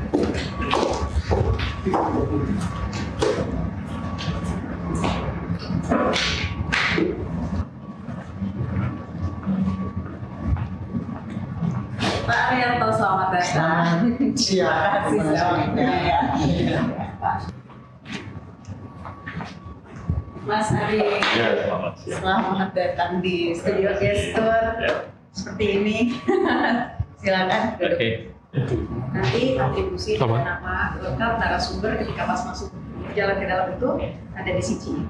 Pak Arianto, selamat datang. Siap. Terima kasih ya. Mas Ari, selamat datang di studio gestur seperti ini. Silakan duduk. Nanti atribusi dan nama lengkap narasumber ketika pas masuk jalan ke dalam itu ada di sini.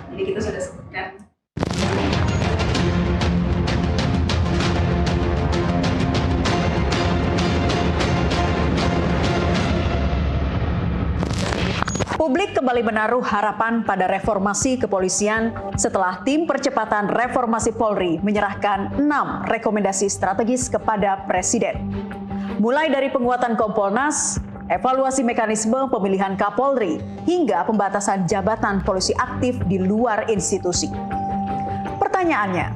Jadi kita sudah sebutkan. Publik kembali menaruh harapan pada reformasi kepolisian setelah tim percepatan reformasi Polri menyerahkan 6 rekomendasi strategis kepada Presiden. Mulai dari penguatan Kompolnas, evaluasi mekanisme pemilihan Kapolri, hingga pembatasan jabatan polisi aktif di luar institusi. Pertanyaannya,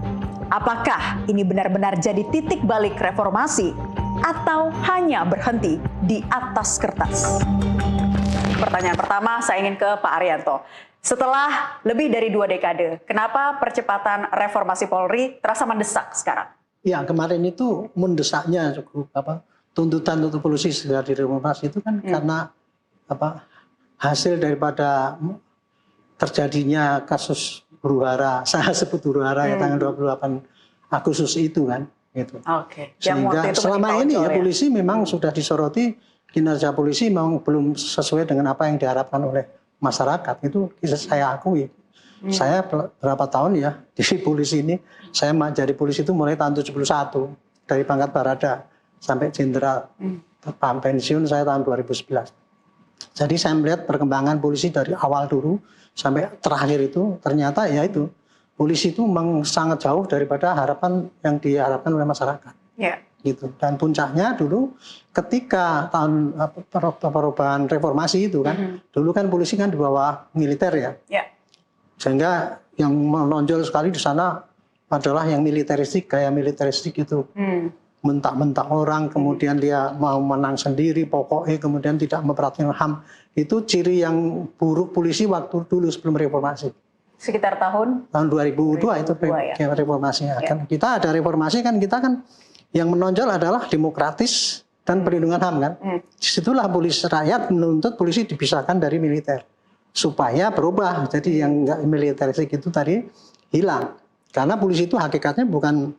apakah ini benar-benar jadi titik balik reformasi atau hanya berhenti di atas kertas? Pertanyaan pertama saya ingin ke Pak Arianto. Setelah lebih dari 2 dekade, kenapa percepatan reformasi Polri terasa mendesak sekarang? Ya, kemarin itu mendesaknya cukup tuntutan untuk polisi segera direformasi itu kan karena hasil daripada terjadinya kasus huru-hara, saya sebut huru-hara ya tanggal 28 Agustus itu kan gitu. Oke. Sehingga selama ini ya polisi memang sudah disoroti, kinerja polisi memang belum sesuai dengan apa yang diharapkan oleh masyarakat. Itu saya akui. Saya berapa tahun ya di polisi ini, saya jadi polisi itu mulai tahun 71 dari pangkat Barada sampai jenderal. Pensiun saya tahun 2011. Jadi saya melihat perkembangan polisi dari awal dulu sampai terakhir itu ternyata ya itu polisi itu memang sangat jauh daripada harapan yang diharapkan oleh masyarakat. Ya. Gitu. Dan puncaknya dulu ketika tahun perubahan reformasi itu kan, dulu kan polisi kan di bawah militer ya. Sehingga yang menonjol sekali di sana adalah yang militeristik, gaya militeristik itu. Mentak-mentak orang, kemudian dia mau menang sendiri, pokoknya kemudian tidak memperhatikan HAM. Itu ciri yang buruk polisi waktu dulu sebelum reformasi. Sekitar tahun 2002 itu ya? Reformasinya. Kan kita ada reformasi kan, kita kan yang menonjol adalah demokratis dan perlindungan HAM kan. Disitulah polisi rakyat menuntut polisi dipisahkan dari militer supaya berubah. Jadi yang enggak militeristik itu tadi hilang. Karena polisi itu hakikatnya bukan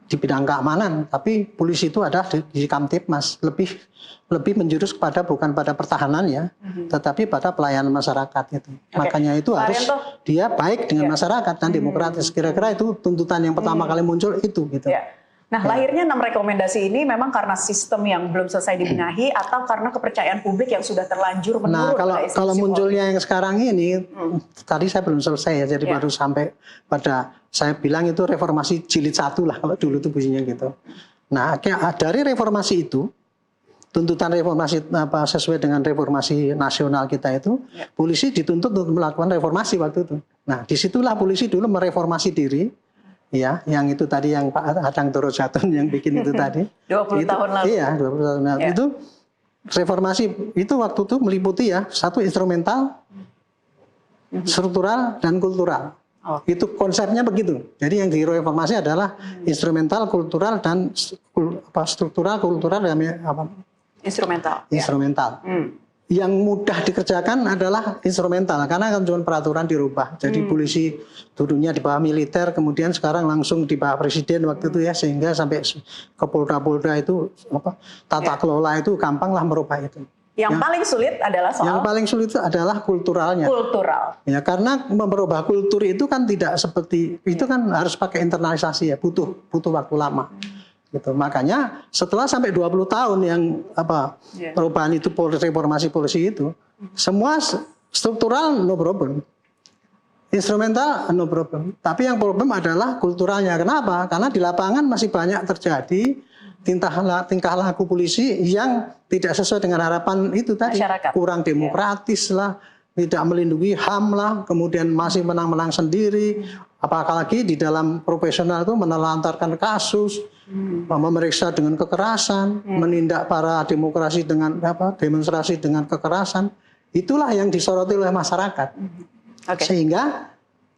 di bidang keamanan, tapi polisi itu adalah di Kamtipmas, lebih menjurus kepada bukan pada pertahanan ya, tetapi pada pelayanan masyarakat itu. Makanya itu harus dia baik dengan masyarakat dan demokratis. Kira-kira itu tuntutan yang pertama kali muncul itu gitu. Nah, lahirnya 6 rekomendasi ini memang karena sistem yang belum selesai dibenahi atau karena kepercayaan publik yang sudah terlanjur menurun. Nah, kalau munculnya yang sekarang ini, tadi saya belum selesai ya, jadi baru sampai pada, saya bilang itu reformasi jilid 1 lah, kalau dulu itu bunyinya gitu. Nah, dari reformasi itu, tuntutan reformasi sesuai dengan reformasi nasional kita itu, polisi dituntut untuk melakukan reformasi waktu itu. Nah, disitulah polisi dulu mereformasi diri, ya, yang itu tadi yang Pak Adang Doro Jatun yang bikin itu tadi. 20 tahun lalu. Iya, 20 tahun lalu. Itu reformasi itu waktu itu meliputi ya, satu instrumental, struktural dan kultural. Itu konsepnya begitu. Jadi yang direformasi adalah instrumental, kultural dan struktural, kultural dan instrumental. Instrumental. Yang mudah dikerjakan adalah instrumental karena kan cuma peraturan dirubah. Jadi polisi dulunya di bawah militer, kemudian sekarang langsung di bawah presiden waktu itu ya, sehingga sampai ke Polda-Polda itu tata kelola itu gampang lah merubah itu. Yang paling sulit adalah soal yang paling sulit itu adalah kulturalnya. Kultural. Ya, karena merubah kultur itu kan tidak seperti itu kan harus pakai internalisasi ya, butuh waktu lama. Gitu. Makanya setelah sampai 20 tahun yang perubahan itu reformasi polisi itu, semua struktural no problem, instrumental no problem, tapi yang problem adalah kulturalnya. Kenapa? Karena di lapangan masih banyak terjadi tingkah laku polisi yang tidak sesuai dengan harapan itu tadi, kurang demokratis lah, tidak melindungi HAM lah, kemudian masih menang-menang sendiri, apalagi di dalam profesional itu menelantarkan kasus, memeriksa dengan kekerasan, menindak para demonstrasi dengan kekerasan. Itulah yang disoroti oleh masyarakat. Sehingga,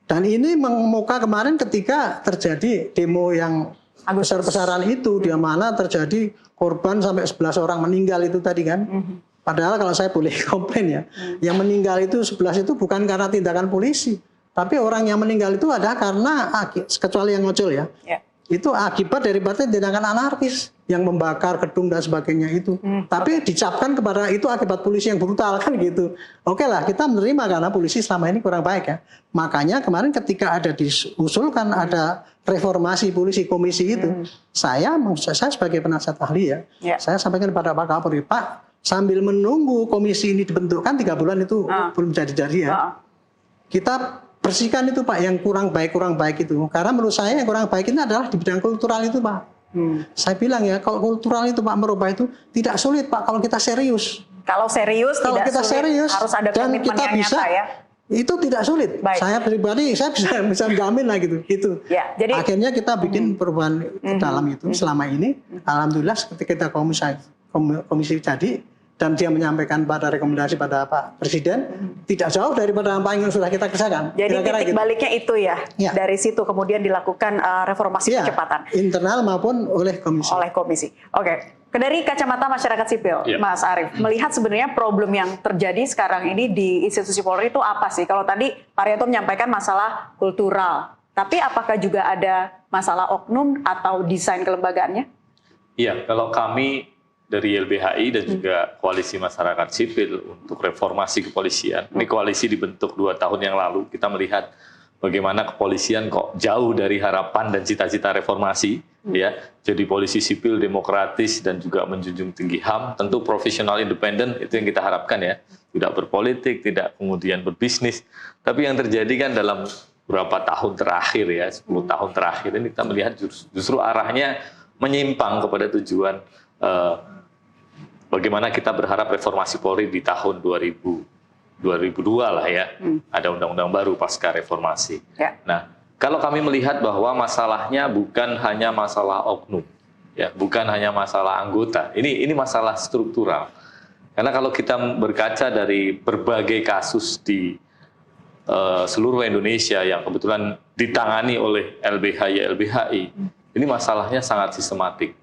dan ini mengemuka kemarin ketika terjadi demo yang besar-besaran itu, di mana terjadi korban sampai 11 orang meninggal itu tadi kan. Padahal kalau saya boleh komplain ya, yang meninggal itu 11 itu bukan karena tindakan polisi, tapi orang yang meninggal itu ada karena, kecuali yang ngojol ya, itu akibat daripada tindakan anarkis yang membakar gedung dan sebagainya itu. Tapi dicapkan kepada itu akibat polisi yang brutal kan gitu. Oke lah, kita menerima karena polisi selama ini kurang baik ya. Makanya kemarin ketika ada diusulkan ada reformasi polisi komisi itu, saya sebagai penasihat ahli ya, saya sampaikan kepada Pak Kapolri, Pak, sambil menunggu komisi ini dibentukkan 3 bulan itu belum jadi-jadi ya. Kita bersihkan itu Pak yang kurang baik itu. Karena menurut saya yang kurang baik ini adalah di bidang kultural itu Pak. Saya bilang ya, kalau kultural itu Pak merubah itu tidak sulit Pak kalau kita serius. Kalau kita serius harus ada dan kita bisa nyata, ya? Itu tidak sulit. Baik. Saya pribadi saya bisa menjamin lah gitu. Ya, jadi akhirnya kita bikin perubahan dalam itu selama ini. Alhamdulillah ketika kita komisi jadi dan dia menyampaikan pada rekomendasi pada Pak Presiden tidak jauh daripada apa yang sudah kita kerjakan. Jadi titik baliknya itu ya, dari situ kemudian dilakukan reformasi percepatan internal maupun oleh komisi. Oke. Dari kacamata masyarakat sipil, Mas Arief, melihat sebenarnya problem yang terjadi sekarang ini di institusi Polri itu apa sih? Kalau tadi Pak Arianto menyampaikan masalah kultural, tapi apakah juga ada masalah oknum atau desain kelembagaannya? Iya, kalau kami dari YLBHI dan juga Koalisi Masyarakat Sipil untuk Reformasi Kepolisian, ini koalisi dibentuk 2 tahun yang lalu, kita melihat bagaimana kepolisian kok jauh dari harapan dan cita-cita reformasi, ya. Jadi polisi sipil, demokratis, dan juga menjunjung tinggi HAM, tentu profesional independen, itu yang kita harapkan ya. Tidak berpolitik, tidak kemudian berbisnis. Tapi yang terjadi kan dalam beberapa tahun terakhir ya, 10 tahun terakhir ini kita melihat justru arahnya menyimpang kepada tujuan bagaimana kita berharap reformasi Polri di tahun 2002 lah ya, ada undang-undang baru pasca reformasi. Nah, kalau kami melihat bahwa masalahnya bukan hanya masalah oknum, ya, bukan hanya masalah anggota, ini masalah struktural. Karena kalau kita berkaca dari berbagai kasus di seluruh Indonesia yang kebetulan ditangani oleh LBHI, ini masalahnya sangat sistematik.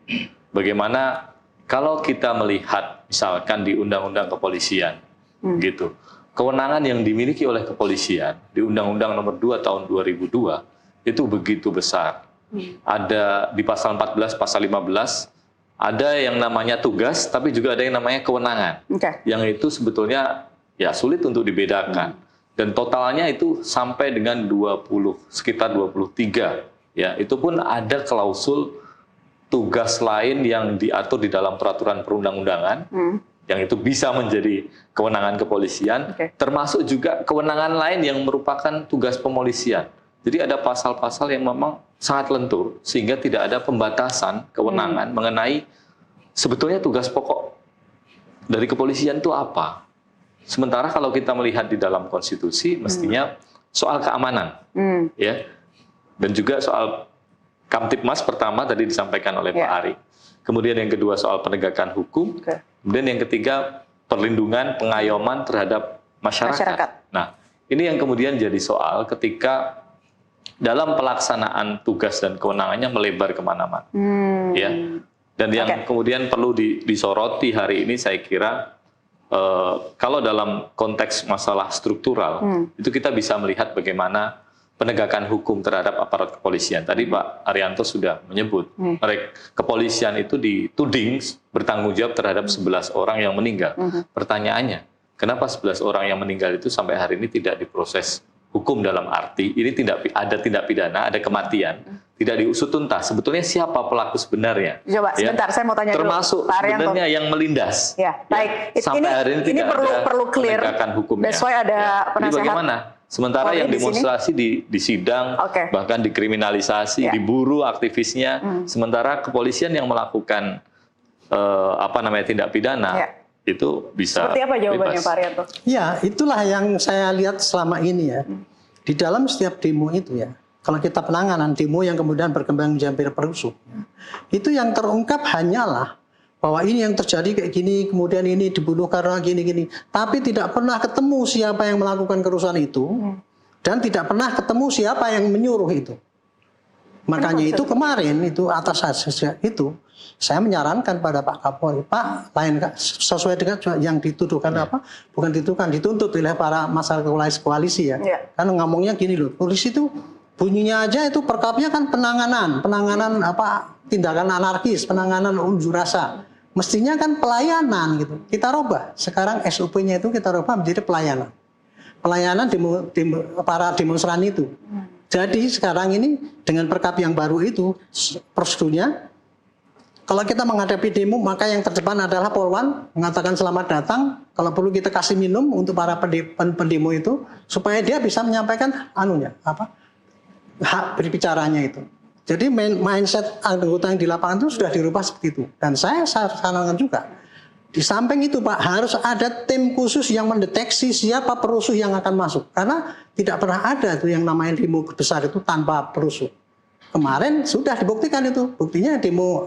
Bagaimana kalau kita melihat misalkan di Undang-Undang Kepolisian, gitu. Kewenangan yang dimiliki oleh kepolisian di Undang-Undang Nomor 2 Tahun 2002 itu begitu besar. Ada di pasal 14, pasal 15, ada yang namanya tugas, tapi juga ada yang namanya kewenangan. Yang itu sebetulnya ya sulit untuk dibedakan. Dan totalnya itu sampai dengan sekitar 23. Ya, itu pun ada klausul tugas lain yang diatur di dalam peraturan perundang-undangan. Yang itu bisa menjadi kewenangan kepolisian, termasuk juga kewenangan lain yang merupakan tugas pemolisian. Jadi ada pasal-pasal yang memang sangat lentur, sehingga tidak ada pembatasan kewenangan mengenai sebetulnya tugas pokok dari kepolisian itu apa. Sementara kalau kita melihat di dalam konstitusi, mestinya soal keamanan, ya, dan juga soal Kamtipmas pertama tadi disampaikan oleh Pak Ari. Kemudian yang kedua soal penegakan hukum, kemudian yang ketiga perlindungan, pengayoman terhadap masyarakat. Nah, ini yang kemudian jadi soal ketika dalam pelaksanaan tugas dan kewenangannya melebar kemana-mana. Ya. Dan yang kemudian perlu disoroti hari ini saya kira, kalau dalam konteks masalah struktural, itu kita bisa melihat bagaimana penegakan hukum terhadap aparat kepolisian. Tadi Pak Arianto sudah menyebut, kepolisian itu dituding bertanggung jawab terhadap 11 orang yang meninggal. Pertanyaannya, kenapa 11 orang yang meninggal itu sampai hari ini tidak diproses hukum dalam arti, ini ada tindak pidana, ada kematian, tidak diusut tuntas. Sebetulnya siapa pelaku sebenarnya? Coba sebentar, saya mau tanya termasuk dulu, Pak Arianto. Sebenarnya yang melindas. Ya, baik. Sampai hari ini tidak perlu clear. Penegakan hukumnya. Besok ada penasehat. Jadi bagaimana? Sementara yang demonstrasi di sidang, bahkan dikriminalisasi, diburu aktivisnya, sementara kepolisian yang melakukan tindak pidana itu bisa. Seperti apa jawabannya bebas. Pak Arianto? Ya, itulah yang saya lihat selama ini ya. Di dalam setiap demo itu ya, kalau kita penanganan demo yang kemudian berkembang menjadi perusuh, itu yang terungkap hanyalah bahwa ini yang terjadi kayak gini, kemudian ini dibunuh karena gini-gini. Tapi tidak pernah ketemu siapa yang melakukan kerusuhan itu, dan tidak pernah ketemu siapa yang menyuruh itu. Makanya itu kemarin itu atas hasil itu, saya menyarankan pada Pak Kapolri, Pak, lain sesuai dengan yang dituduhkan apa, bukan dituduhkan, dituntut oleh para masyarakat koalisi ya. Kan ngomongnya gini loh, polisi itu bunyinya aja itu perkapnya kan penanganan apa tindakan anarkis, penanganan unjuk rasa. Mestinya kan pelayanan gitu. Kita robah. Sekarang SOP-nya itu kita robah menjadi pelayanan. Pelayanan para demonstran itu. Jadi sekarang ini dengan perkap yang baru itu prosedurnya, kalau kita menghadapi demo maka yang terdepan adalah Polwan mengatakan selamat datang. Kalau perlu kita kasih minum untuk para pendemo itu supaya dia bisa menyampaikan hak berbicaranya itu. Jadi mindset anggota yang di lapangan itu sudah dirubah seperti itu. Dan saya sarankan juga, di samping itu Pak, harus ada tim khusus yang mendeteksi siapa perusuh yang akan masuk. Karena tidak pernah ada tuh yang namanya demo besar itu tanpa perusuh. Kemarin sudah dibuktikan itu. Buktinya demo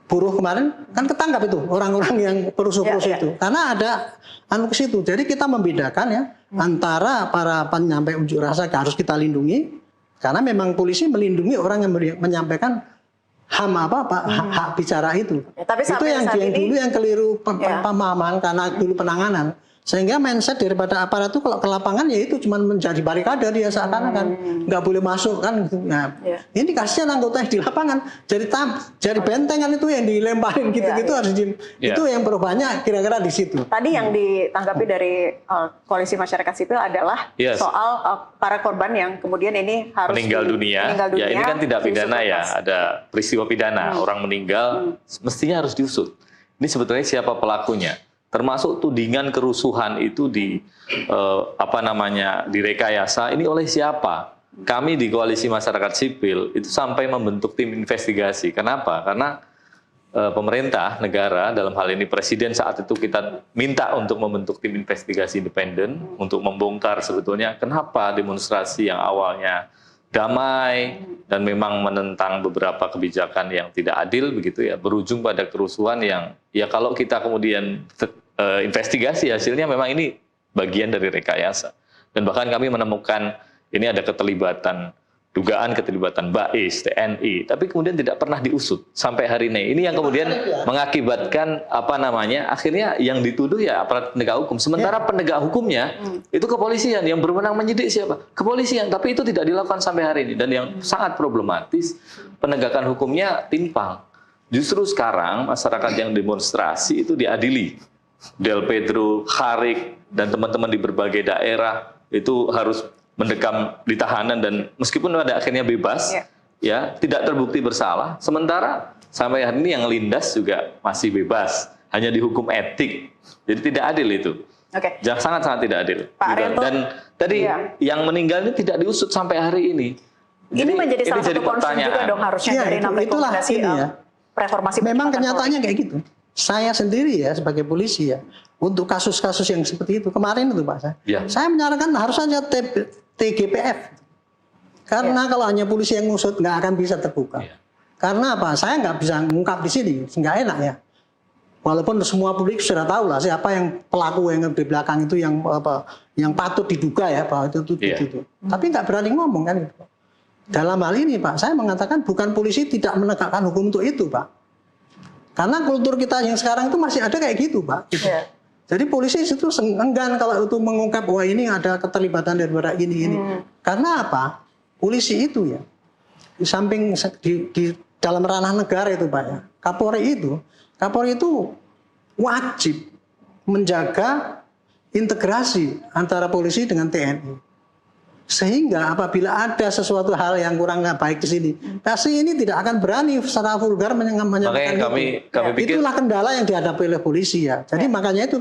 buruh kemarin kan ketangkap itu orang-orang yang perusuh-perusuh itu. Karena ada ke situ. Jadi kita membedakan ya antara para penyampai unjuk rasa harus kita lindungi. Karena memang polisi melindungi orang yang menyampaikan HAM hak bicara itu. Tapi itu yang dulu yang keliru pemahaman karena dulu penanganan. Sehingga mindset daripada aparat itu kalau ke lapangan ya itu cuma menjadi barikade dia seakan-akan nggak boleh masuk kan gitu. Nah, ini kasihan anggota di lapangan jadi bentengan itu yang dilemparin gitu-gitu harus itu yang perubahannya kira-kira di situ. Tadi yang ditanggapi dari Koalisi Masyarakat Sipil adalah soal para korban yang kemudian ini harus meninggal dunia. Ya ini kan tidak pidana ya, ada peristiwa pidana orang meninggal mestinya harus diusut. Ini sebetulnya siapa pelakunya? Termasuk tudingan kerusuhan itu direkayasa ini oleh siapa? Kami di Koalisi Masyarakat Sipil itu sampai membentuk tim investigasi. Kenapa? Karena pemerintah negara dalam hal ini presiden saat itu kita minta untuk membentuk tim investigasi independen untuk membongkar sebetulnya kenapa demonstrasi yang awalnya damai dan memang menentang beberapa kebijakan yang tidak adil begitu ya berujung pada kerusuhan yang ya kalau kita kemudian investigasi hasilnya memang ini bagian dari rekayasa dan bahkan kami menemukan ini ada dugaan keterlibatan BAIS, TNI, tapi kemudian tidak pernah diusut sampai hari ini. Ini yang kemudian mengakibatkan akhirnya yang dituduh ya aparat penegak hukum. Sementara penegak hukumnya itu kepolisian yang berwenang menyidik siapa? Kepolisian, tapi itu tidak dilakukan sampai hari ini. Dan yang sangat problematis penegakan hukumnya timpang. Justru sekarang masyarakat yang demonstrasi itu diadili. Del Pedro, Kharik dan teman-teman di berbagai daerah itu harus mendekam di tahanan dan meskipun pada akhirnya bebas, ya tidak terbukti bersalah. Sementara sampai hari ini yang lindas juga masih bebas, hanya dihukum etik. Jadi tidak adil itu. Sangat-sangat tidak adil. Pak Arianto, dan tadi yang meninggal ini tidak diusut sampai hari ini. Jadi, ini menjadi salah satu concern juga dong harusnya dari 6 rekomendasi reformasi. Memang kenyataannya kayak gitu. Saya sendiri ya sebagai polisi ya untuk kasus-kasus yang seperti itu kemarin itu Pak saya menyarankan harus saja TGPF karena kalau hanya polisi yang ngusut nggak akan bisa terbuka. Karena apa? Saya nggak bisa mengungkap di sini, nggak enak ya. Walaupun semua publik sudah tahu lah siapa yang pelaku yang di belakang itu yang patut diduga ya bahwa itu. Tapi nggak berani ngomong kan gitu. Dalam hal ini Pak, saya mengatakan bukan polisi tidak menegakkan hukum untuk itu Pak. Karena kultur kita yang sekarang itu masih ada kayak gitu Pak. Gitu. Jadi polisi itu enggan kalau itu mengungkap wah ini ada keterlibatan daripada ini. Karena apa? Polisi itu ya di samping di dalam ranah negara itu Pak ya. Kapolri itu wajib menjaga integrasi antara polisi dengan TNI. Sehingga apabila ada sesuatu hal yang kurang baik di sini, pasti ini tidak akan berani secara vulgar menyampaikan itu. Itulah kendala yang dihadapi oleh polisi ya. Jadi makanya itu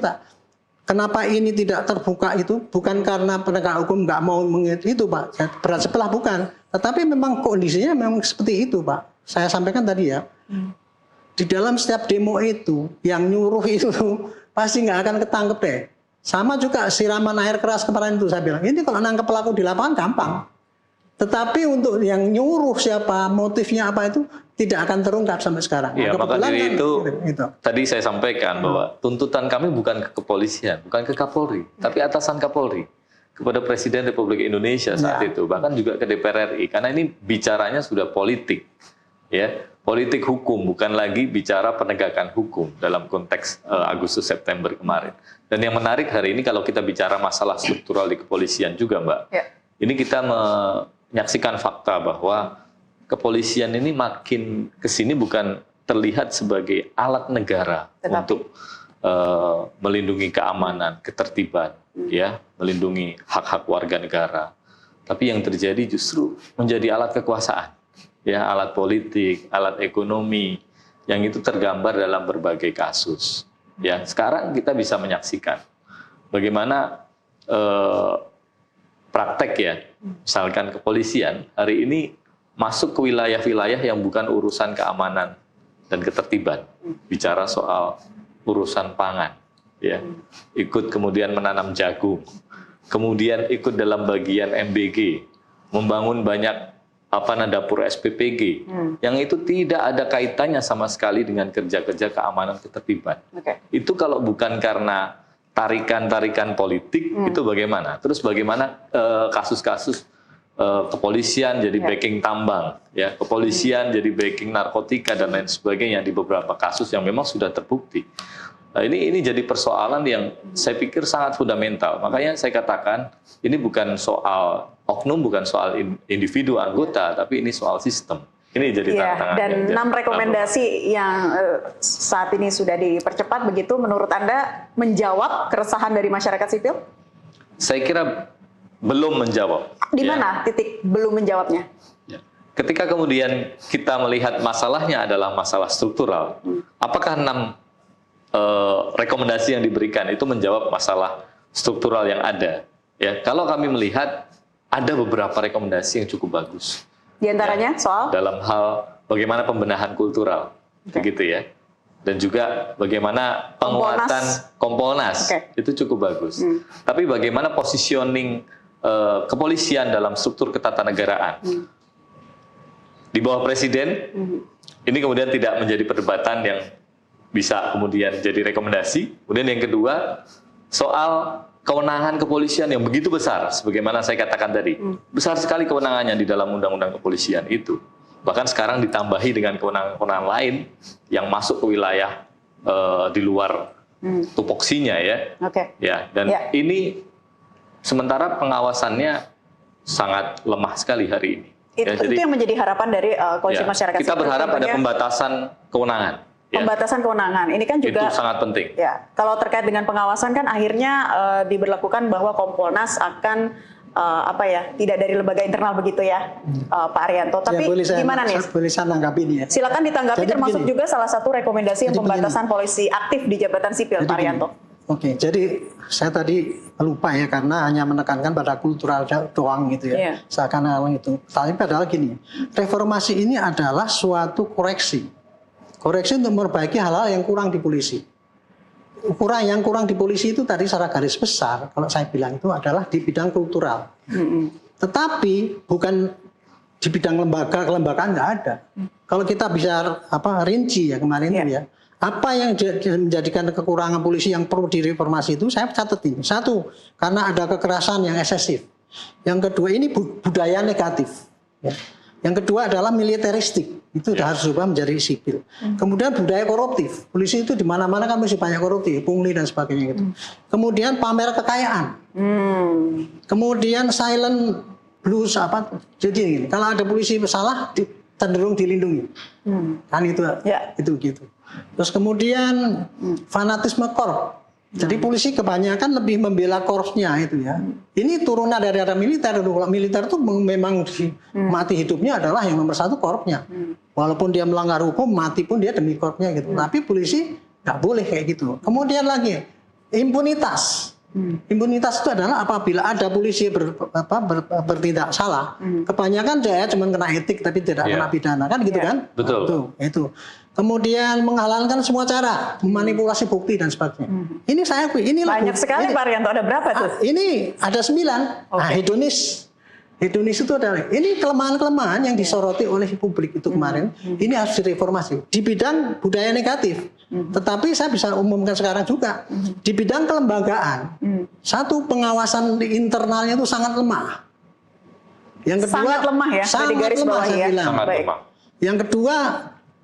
kenapa ini tidak terbuka itu bukan karena penegak hukum nggak mau itu Pak. Berat sebelah bukan. Tetapi memang kondisinya memang seperti itu Pak. Saya sampaikan tadi ya. Di dalam setiap demo itu yang nyuruh itu pasti nggak akan ketangkep deh. Sama juga siraman air keras kemarin itu saya bilang, ini kalau nangkep pelaku di lapangan gampang. Tetapi untuk yang nyuruh siapa, motifnya apa itu tidak akan terungkap sampai sekarang. Ya, maka dari itu, itu tadi saya sampaikan bahwa tuntutan kami bukan ke kepolisian, bukan ke Kapolri, tapi atasan Kapolri kepada Presiden Republik Indonesia saat itu, bahkan juga ke DPR RI, karena ini bicaranya sudah politik, ya, politik hukum, bukan lagi bicara penegakan hukum dalam konteks Agustus September kemarin. Dan yang menarik hari ini kalau kita bicara masalah struktural di kepolisian juga, Mbak, ini kita menyaksikan fakta bahwa kepolisian ini makin kesini bukan terlihat sebagai alat negara untuk melindungi keamanan, ketertiban, ya, melindungi hak-hak warga negara. Tapi yang terjadi justru menjadi alat kekuasaan, ya, alat politik, alat ekonomi, yang itu tergambar dalam berbagai kasus. Ya, sekarang kita bisa menyaksikan bagaimana praktek, ya, misalkan kepolisian hari ini masuk ke wilayah-wilayah yang bukan urusan keamanan dan ketertiban, bicara soal urusan pangan, ya, ikut kemudian menanam jagung, kemudian ikut dalam bagian MBG, membangun banyak dapur SPPG, yang itu tidak ada kaitannya sama sekali dengan kerja-kerja keamanan ketertiban. Itu kalau bukan karena tarikan-tarikan politik, itu bagaimana? Terus bagaimana kasus-kasus kepolisian jadi backing tambang, ya, kepolisian jadi backing narkotika dan lain sebagainya di beberapa kasus yang memang sudah terbukti. Nah, ini jadi persoalan yang saya pikir sangat fundamental. Makanya saya katakan ini bukan soal oknum, bukan soal individu anggota, tapi ini soal sistem. Ini jadi tantangan. Dan 6 rekomendasi yang saat ini sudah dipercepat begitu, menurut Anda menjawab keresahan dari masyarakat sipil? Saya kira belum menjawab. Di mana titik belum menjawabnya? Ketika kemudian kita melihat masalahnya adalah masalah struktural, apakah 6 rekomendasi yang diberikan itu menjawab masalah struktural yang ada? Ya, kalau kami melihat ada beberapa rekomendasi yang cukup bagus. Di antaranya soal? Dalam hal bagaimana pembenahan kultural, begitu ya. Dan juga bagaimana penguatan Kompolnas, itu cukup bagus. Tapi bagaimana positioning kepolisian dalam struktur ketatanegaraan di bawah presiden, ini kemudian tidak menjadi perdebatan yang bisa kemudian jadi rekomendasi. Kemudian yang kedua, soal kewenangan kepolisian yang begitu besar, sebagaimana saya katakan tadi, besar sekali kewenangannya di dalam undang-undang kepolisian itu. Bahkan sekarang ditambahi dengan kewenangan-kewenangan lain yang masuk ke wilayah di luar tupoksinya, ya. Ya, dan ini sementara pengawasannya sangat lemah sekali hari ini. Itu yang menjadi harapan dari koalisi masyarakat. Kita berharap ada pembatasan kewenangan. Pembatasan kewenangan ini kan juga itu sangat penting. Ya, kalau terkait dengan pengawasan kan akhirnya diberlakukan bahwa Kompolnas akan tidak dari lembaga internal begitu ya, Pak Arianto. Tapi gimana nih? Boleh saya tanggapi ini ya. Silakan ditanggapi. Jadi termasuk juga salah satu rekomendasi yang pembatasan polisi aktif di jabatan sipil, Pak Arianto. Oke, jadi saya tadi lupa ya karena hanya menekankan pada kultural doang gitu ya. Seakan-akan itu. Tapi padahal gini, reformasi ini adalah suatu koreksi. Koreksi untuk memperbaiki hal-hal yang kurang di polisi. Yang kurang di polisi itu tadi secara garis besar, kalau saya bilang itu adalah di bidang kultural. Tetapi bukan di bidang kelembagaan nggak ada. Kalau kita bisa rinci ya kemarin itu ya. Apa yang menjadikan kekurangan polisi yang perlu direformasi itu saya catat ini. Satu, karena ada kekerasan yang eksesif. Yang kedua ini budaya negatif. Ya. Yang kedua adalah militeristik. Itu harus berubah menjadi sipil. Kemudian budaya koruptif. Polisi itu di mana-mana kan masih banyak koruptif, pungli dan sebagainya gitu. Kemudian pamer kekayaan. Kemudian silent blues Jadi gini, kalau ada polisi salah cenderung dilindungi. Kan itu gitu. Terus kemudian fanatisme korps. Jadi polisi kebanyakan lebih membela korpsnya itu ya. Ini turunan dari era militer. Kalau militer itu memang mati hidupnya adalah yang nomor satu korpsnya. Walaupun dia melanggar hukum, mati pun dia demi korpsnya gitu. Tapi polisi nggak boleh kayak gitu. Kemudian lagi impunitas. Impunitas itu adalah apabila ada polisi bertindak salah. Kebanyakan dia cuma kena etik tapi tidak kena pidana kan gitu kan? Betul. Itu. Kemudian menghalalkan semua cara, memanipulasi bukti dan sebagainya. Ini saya akui, ini banyak sekali Pak Arianto, ada berapa tuh? Ini ada 9. Hedonis. Indonesia itu adalah ini kelemahan-kelemahan yang disoroti oleh publik itu kemarin. Ini harus direformasi di bidang budaya negatif. Tetapi saya bisa umumkan sekarang juga di bidang kelembagaan. Satu, pengawasan di internalnya itu sangat lemah. Yang kedua, sangat lemah ya, sangat garis lemah, bawah saya ya. bilang. Sangat lemah. Yang kedua,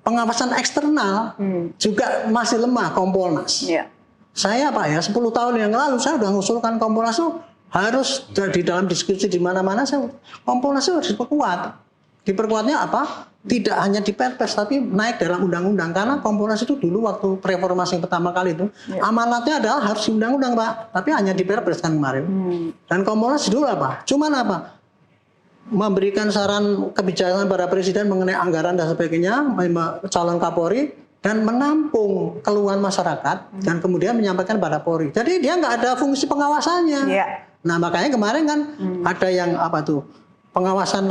pengawasan eksternal juga masih lemah, Kompolnas. Ya. Saya Pak ya 10 tahun yang lalu saya sudah mengusulkan Kompolnas itu harus di dalam diskusi di mana-mana, Kompolnas itu harus diperkuat. Diperkuatnya apa? Tidak hanya di Perpres tapi naik dalam undang-undang, karena Kompolnas itu dulu waktu reformasi pertama kali itu amanatnya adalah harus di undang-undang Pak, tapi hanya di Perpres kan kemarin. Dan Kompolnas dulu apa? Cuman apa? Memberikan saran kebijakan pada presiden mengenai anggaran dan sebagainya, calon Kapolri, dan menampung keluhan masyarakat dan kemudian menyampaikan pada Polri. Jadi dia nggak ada fungsi pengawasannya. Nah makanya kemarin kan ada yang apa tuh, pengawasan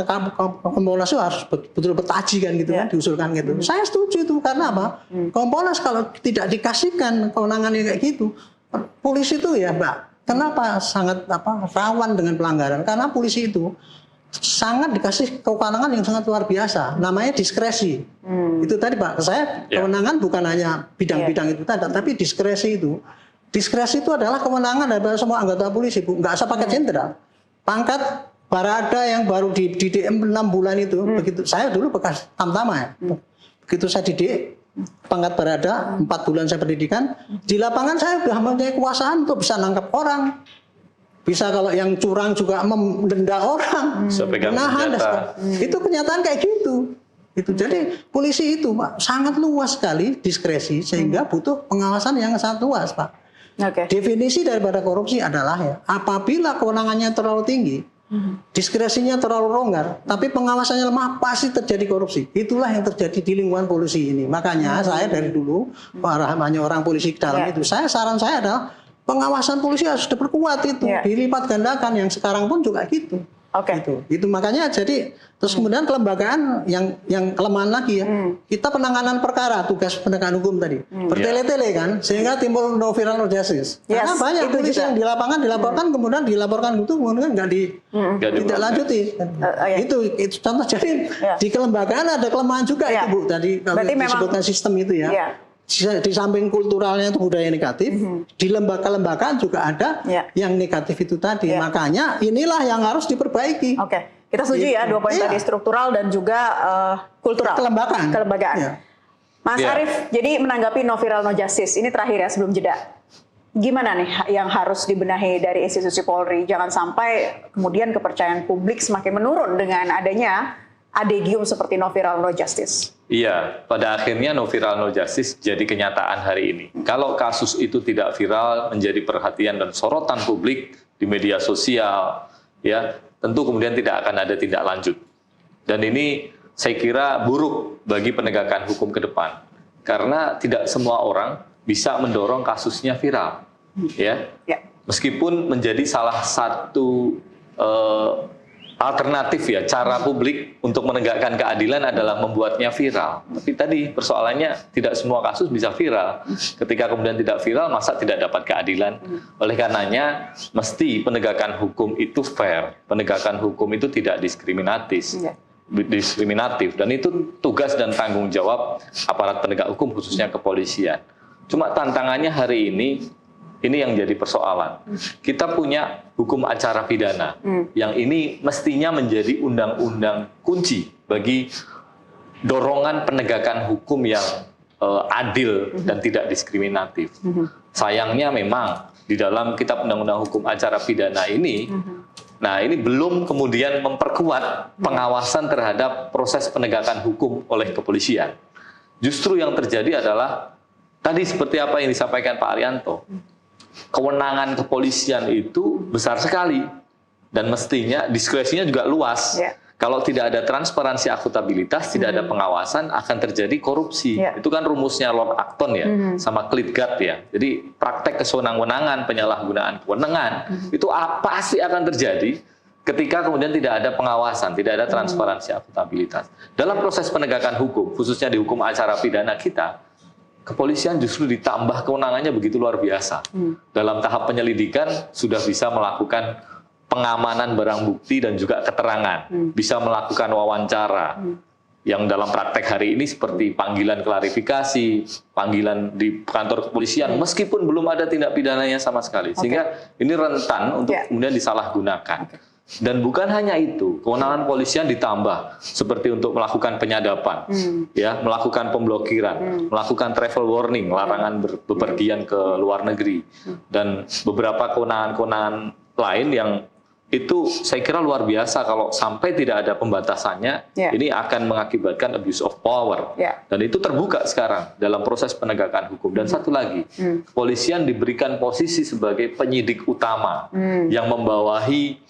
Kompolnas itu harus betul-betul bertaji kan gitu kan, diusulkan gitu. Saya setuju itu, karena apa? Kompolnas kalau tidak dikasihkan kewenangannya kayak gitu, polisi itu ya Mbak, kenapa sangat rawan dengan pelanggaran? Karena polisi itu sangat dikasih kewenangan yang sangat luar biasa, namanya diskresi. Itu tadi Pak, saya kewenangan bukan hanya bidang-bidang itu tadi, tapi diskresi itu. Diskresi itu adalah kewenangan dari semua anggota polisi, Bu. Nggak usah pakai jenderal. Pangkat Barada yang baru di DM 6 bulan itu, begitu saya dulu bekas tamtama ya. Begitu saya didik, pangkat Barada, 4 bulan saya pendidikan, di lapangan saya sudah mempunyai kekuasaan untuk bisa nangkap orang. Bisa kalau yang curang juga mendenda orang, menahan. Itu kenyataan kayak gitu. Itu jadi polisi itu Pak sangat luas sekali diskresi, sehingga butuh pengawasan yang sangat luas Pak. Definisi daripada korupsi adalah ya, apabila kewenangannya terlalu tinggi, diskresinya terlalu longgar, tapi pengawasannya lemah, pasti terjadi korupsi. Itulah yang terjadi di lingkungan polisi ini. Makanya saya dari dulu, hanya orang polisi dalam itu, saran saya adalah pengawasan polisi harus diperkuat itu, dilipat gandakan, yang sekarang pun juga gitu. Itu makanya jadi terus kemudian kelembagaan yang kelemahan lagi ya. Kita penanganan perkara, tugas penegakan hukum tadi bertele-tele kan, sehingga timbul no viral no justice. Karena banyak polisi yang di lapangan dilaporkan, kemudian dilaporkan itu kemudian nggak tidak lanjuti. Itu contoh. Jadi di kelembagaan ada kelemahan juga itu Bu, tadi kalau disebutkan sistem itu ya. Di samping kulturalnya itu budaya negatif, di lembaga-lembagaan juga ada yang negatif itu tadi. Makanya inilah yang harus diperbaiki. Kita setuju ya, 2 poin tadi, struktural dan juga kultural. Kelembagaan. Mas Arief, jadi menanggapi no viral no justice, ini terakhir ya sebelum jeda. Gimana nih yang harus dibenahi dari institusi Polri? Jangan sampai kemudian kepercayaan publik semakin menurun dengan adanya adegium seperti no viral no justice. Iya, pada akhirnya no viral no justice jadi kenyataan hari ini. Kalau kasus itu tidak viral, menjadi perhatian dan sorotan publik di media sosial, ya tentu kemudian tidak akan ada tindak lanjut. Dan ini saya kira buruk bagi penegakan hukum ke depan, karena tidak semua orang bisa mendorong kasusnya viral, ya. Meskipun menjadi salah satu alternatif ya, cara publik untuk menegakkan keadilan adalah membuatnya viral. Tapi tadi persoalannya tidak semua kasus bisa viral. Ketika kemudian tidak viral, masa tidak dapat keadilan? Oleh karenanya, mesti penegakan hukum itu fair. Penegakan hukum itu tidak diskriminatif. Dan itu tugas dan tanggung jawab aparat penegak hukum, khususnya kepolisian. Cuma tantangannya hari ini yang jadi persoalan. Kita punya hukum acara pidana, yang ini mestinya menjadi undang-undang kunci bagi dorongan penegakan hukum yang adil dan tidak diskriminatif. Sayangnya memang di dalam Kitab Undang-Undang Hukum Acara Pidana ini, nah ini belum kemudian memperkuat pengawasan terhadap proses penegakan hukum oleh kepolisian. Justru yang terjadi adalah tadi seperti apa yang disampaikan Pak Arianto. Kewenangan kepolisian itu besar sekali dan mestinya diskresinya juga luas. Kalau tidak ada transparansi, akuntabilitas, tidak ada pengawasan, akan terjadi korupsi. Itu kan rumusnya Lord Acton ya, sama Klitgard ya. Jadi praktek kesewenang-wenangan, penyalahgunaan kewenangan itu pasti akan terjadi ketika kemudian tidak ada pengawasan, tidak ada transparansi, akuntabilitas. Dalam proses penegakan hukum, khususnya di hukum acara pidana kita, kepolisian justru ditambah kewenangannya begitu luar biasa. Dalam tahap penyelidikan sudah bisa melakukan pengamanan barang bukti dan juga keterangan, bisa melakukan wawancara, yang dalam praktek hari ini seperti panggilan klarifikasi, panggilan di kantor kepolisian, meskipun belum ada tindak pidananya sama sekali, sehingga ini rentan untuk kemudian disalahgunakan. Dan bukan hanya itu, kewenangan polisian ditambah seperti untuk melakukan penyadapan, ya, melakukan pemblokiran, melakukan travel warning, larangan bepergian ke luar negeri, dan beberapa kewenangan-kewenangan lain yang itu saya kira luar biasa. Kalau sampai tidak ada pembatasannya, ini akan mengakibatkan abuse of power. Dan itu terbuka sekarang dalam proses penegakan hukum. Dan satu lagi, kepolisian diberikan posisi sebagai penyidik utama yang membawahi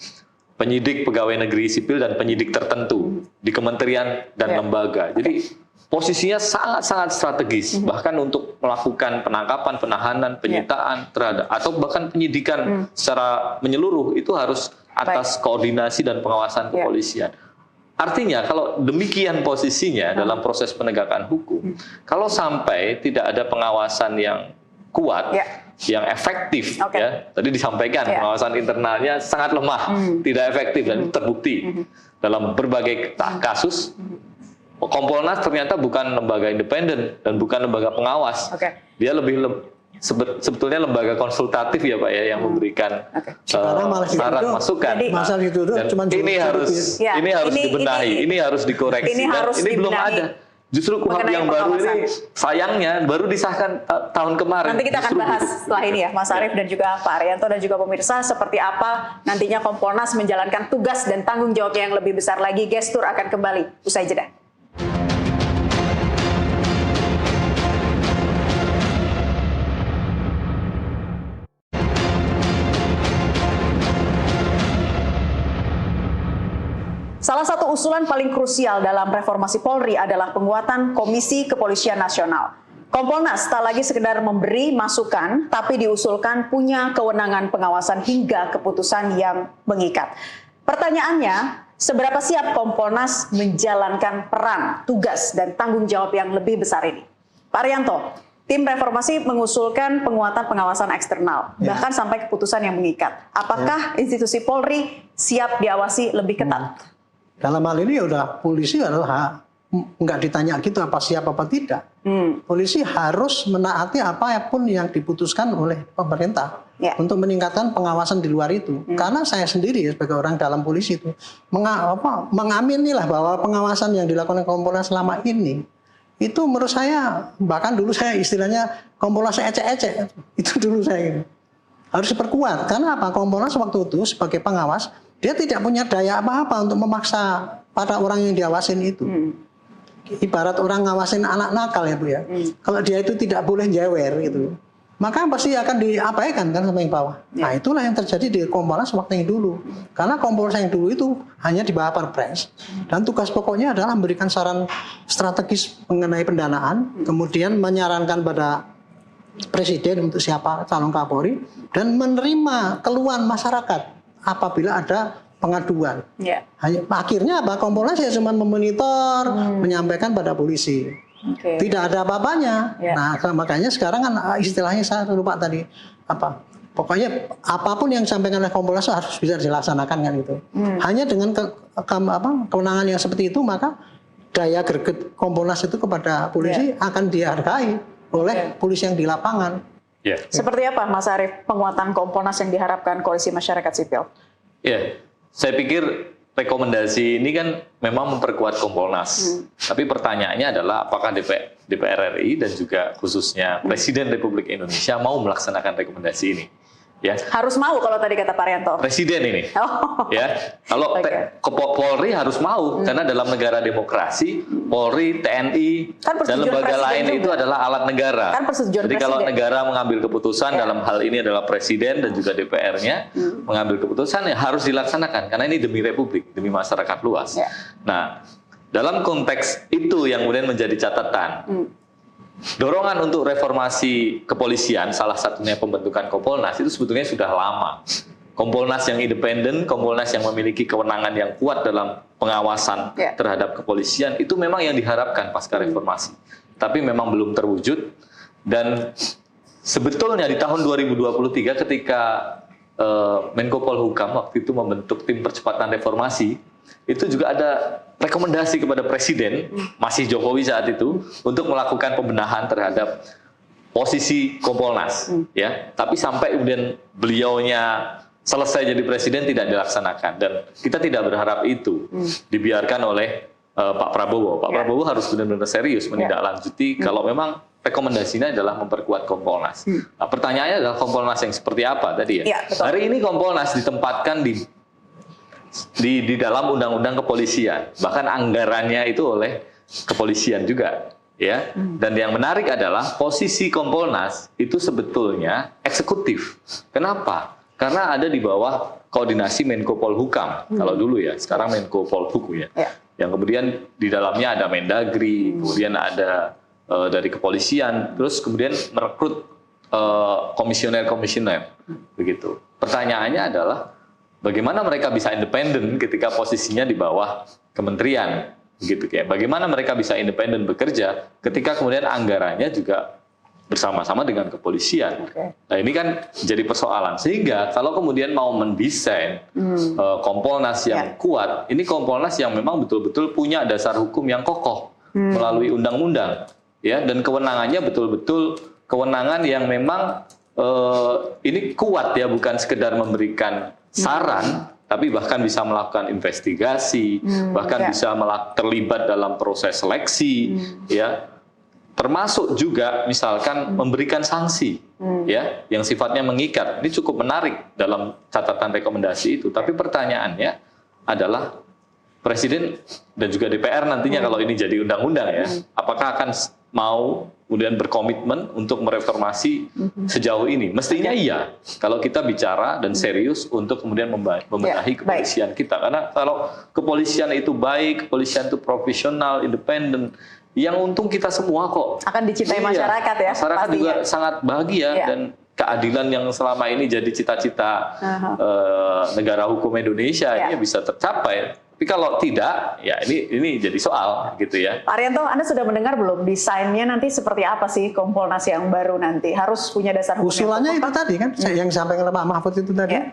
penyidik pegawai negeri sipil dan penyidik tertentu di kementerian dan lembaga. Jadi posisinya sangat-sangat strategis, bahkan untuk melakukan penangkapan, penahanan, penyitaan terhadap, atau bahkan penyidikan secara menyeluruh, itu harus atas koordinasi dan pengawasan kepolisian. Artinya kalau demikian posisinya dalam proses penegakan hukum, kalau sampai tidak ada pengawasan yang kuat, yang efektif, ya, tadi disampaikan pengawasan internalnya sangat lemah, tidak efektif, dan terbukti dalam berbagai kasus. Kompolnas ternyata bukan lembaga independen dan bukan lembaga pengawas, dia lebih sebetulnya lembaga konsultatif ya Pak ya, yang memberikan saran masukan. Dan ini harus dibenahi, ini harus dikoreksi, ini belum ada. Justru KUHP yang baru ini sayangnya baru disahkan tahun kemarin. Nanti kita akan bahas setelah ini ya, Mas Arief dan juga Pak Arianto dan juga pemirsa, seperti apa nantinya Kompolnas menjalankan tugas dan tanggung jawabnya yang lebih besar lagi. Gestur akan kembali usai jeda. Salah satu usulan paling krusial dalam reformasi Polri adalah penguatan Komisi Kepolisian Nasional. Kompolnas tak lagi sekedar memberi masukan, tapi diusulkan punya kewenangan pengawasan hingga keputusan yang mengikat. Pertanyaannya, seberapa siap Kompolnas menjalankan peran, tugas, dan tanggung jawab yang lebih besar ini? Pak Arianto, tim reformasi mengusulkan penguatan pengawasan eksternal, bahkan sampai keputusan yang mengikat. Apakah institusi Polri siap diawasi lebih ketat? Dalam hal ini ya udah polisi adalah nggak ditanya gitu apa siap apa tidak. Polisi harus menaati apapun yang diputuskan oleh pemerintah untuk meningkatkan pengawasan di luar itu. Karena saya sendiri sebagai orang dalam polisi itu mengaminilah bahwa pengawasan yang dilakukan Kompolnas selama ini itu menurut saya, bahkan dulu saya istilahnya Kompolnas ecek-ecek, itu dulu saya harus diperkuat. Karena apa? Kompolnas waktu itu sebagai pengawas dia tidak punya daya apa-apa untuk memaksa pada orang yang diawasin itu. Ibarat orang ngawasin anak nakal ya Bu ya. Kalau dia itu tidak boleh jewer gitu, maka pasti akan diabaikan kan sama yang bawah. Nah itulah yang terjadi di Kompolnas waktu yang dulu. Karena Kompolnas yang dulu itu hanya di bawah Perpres. Dan tugas pokoknya adalah memberikan saran strategis mengenai pendanaan, kemudian menyarankan pada Presiden untuk siapa calon Kapolri, dan menerima keluhan masyarakat apabila ada pengaduan. Akhirnya apa? Kompolnas ya cuma memonitor, menyampaikan pada polisi. Tidak ada apa-apanya. Nah, makanya sekarang kan istilahnya saya lupa tadi apa. Pokoknya apapun yang disampaikan oleh Kompolnas harus bisa dilaksanakan kan itu. Hanya dengan kewenangan yang seperti itu, maka daya greget Kompolnas itu kepada polisi akan dihargai oleh polisi yang di lapangan. Seperti apa Mas Arief penguatan Kompolnas yang diharapkan Koalisi Masyarakat Sipil? Saya pikir rekomendasi ini kan memang memperkuat Kompolnas. Tapi pertanyaannya adalah apakah DPR RI dan juga khususnya Presiden Republik Indonesia mau melaksanakan rekomendasi ini? Ya. Harus mau kalau tadi kata Pak Arianto. Presiden ini. Ya. Kalau Polri harus mau, karena dalam negara demokrasi, Polri, TNI, dan lembaga lain itu adalah alat negara. Jadi kalau negara mengambil keputusan dalam hal ini adalah Presiden dan juga DPR-nya mengambil keputusan ya harus dilaksanakan, karena ini demi Republik, demi masyarakat luas. Nah, dalam konteks itu yang kemudian menjadi catatan. Dorongan untuk reformasi kepolisian, salah satunya pembentukan Kompolnas, itu sebetulnya sudah lama. Kompolnas yang independen, Kompolnas yang memiliki kewenangan yang kuat dalam pengawasan terhadap kepolisian, itu memang yang diharapkan pasca reformasi. Tapi memang belum terwujud. Dan sebetulnya di tahun 2023 ketika Menko Polhukam waktu itu membentuk tim percepatan reformasi, itu juga ada rekomendasi kepada Presiden, masih Jokowi saat itu, untuk melakukan pembenahan terhadap posisi Kompolnas, ya. Tapi sampai kemudian beliaunya selesai jadi Presiden tidak dilaksanakan, dan kita tidak berharap itu dibiarkan oleh Pak Prabowo. Pak Prabowo harus benar-benar serius menindaklanjuti kalau memang rekomendasinya adalah memperkuat Kompolnas. Nah, pertanyaannya adalah Kompolnas yang seperti apa tadi ya? Hari ini Kompolnas ditempatkan di dalam undang-undang kepolisian, bahkan anggarannya itu oleh kepolisian juga, ya. Dan yang menarik adalah posisi Kompolnas itu sebetulnya eksekutif. Kenapa? Karena ada di bawah koordinasi Menko Polhukam kalau dulu ya, sekarang Menko Polhukam ya. Yang kemudian di dalamnya ada Mendagri, kemudian ada dari kepolisian, terus kemudian merekrut komisioner-komisioner, begitu. Pertanyaannya adalah bagaimana mereka bisa independen ketika posisinya di bawah kementerian, begitu kayak. Bagaimana mereka bisa independen bekerja ketika kemudian anggarannya juga bersama-sama dengan kepolisian. Nah, ini kan jadi persoalan. Sehingga kalau kemudian mau mendesain Kompolnas yang kuat, ini Kompolnas yang memang betul-betul punya dasar hukum yang kokoh melalui undang-undang. Ya, dan kewenangannya betul-betul kewenangan yang memang ini kuat ya, bukan sekedar memberikan saran, tapi bahkan bisa melakukan investigasi, bahkan bisa terlibat dalam proses seleksi, ya, termasuk juga misalkan memberikan sanksi, ya, yang sifatnya mengikat. Ini cukup menarik dalam catatan rekomendasi itu. Tapi pertanyaannya adalah Presiden dan juga DPR nantinya kalau ini jadi undang-undang ya, apakah akan mau kemudian berkomitmen untuk mereformasi sejauh ini? Mestinya iya, kalau kita bicara dan serius untuk kemudian membenahi kepolisian kita. Karena kalau kepolisian itu baik, kepolisian itu profesional, independen, yang untung kita semua kok. Akan dicintai masyarakat ya. Masyarakat pastinya juga sangat bahagia dan keadilan yang selama ini jadi cita-cita negara hukum Indonesia ini bisa tercapai. Tapi kalau tidak, ya ini jadi soal gitu ya. Pak Arianto, Anda sudah mendengar belum desainnya nanti seperti apa sih Kompolnas yang baru nanti? Harus punya dasar hukum. Usulannya itu tadi kan, yang disampaikan oleh Pak Mahfud itu tadi.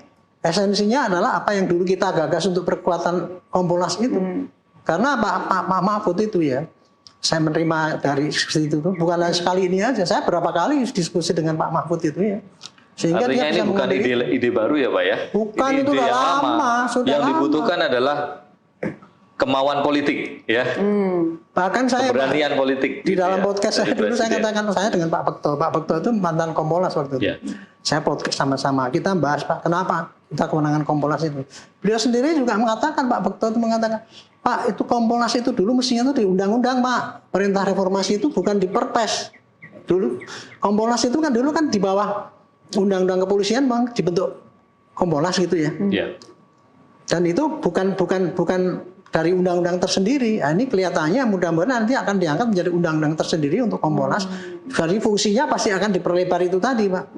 Esensinya adalah apa yang dulu kita gagas untuk perkuatan Kompolnas itu. Karena Pak Mahfud itu ya, saya menerima dari situ tuh, bukan sekali ini aja, saya berapa kali diskusi dengan Pak Mahfud itu ya. Sehingga artinya dia ini bukan ide baru ya Pak ya? Bukan, ini itu ide udah yang lama, sudah yang lama. dibutuhkan adalah kemauan politik ya. Bahkan saya keberanian politik di dalam ya, podcast saya dulu saya katakan, saya dengan Pak Bekto. Pak Bekto itu mantan Kompolnas waktu itu. Saya podcast sama-sama, kita bahas Pak, kenapa kita kewenangan Kompolnas itu. Beliau sendiri juga mengatakan, Pak Bekto itu mengatakan, Pak, itu Kompolnas itu dulu mestinya itu di undang-undang, Pak. Perintah reformasi itu bukan di Perpres. Dulu Kompolnas itu kan dulu kan di bawah undang-undang kepolisian, Bang, dibentuk Kompolnas gitu ya. Dan itu bukan dari undang-undang tersendiri. Nah, ini kelihatannya mudah-mudahan nanti akan diangkat menjadi undang-undang tersendiri untuk Kompolnas. Jadi fungsinya pasti akan diperlebar itu tadi, Pak.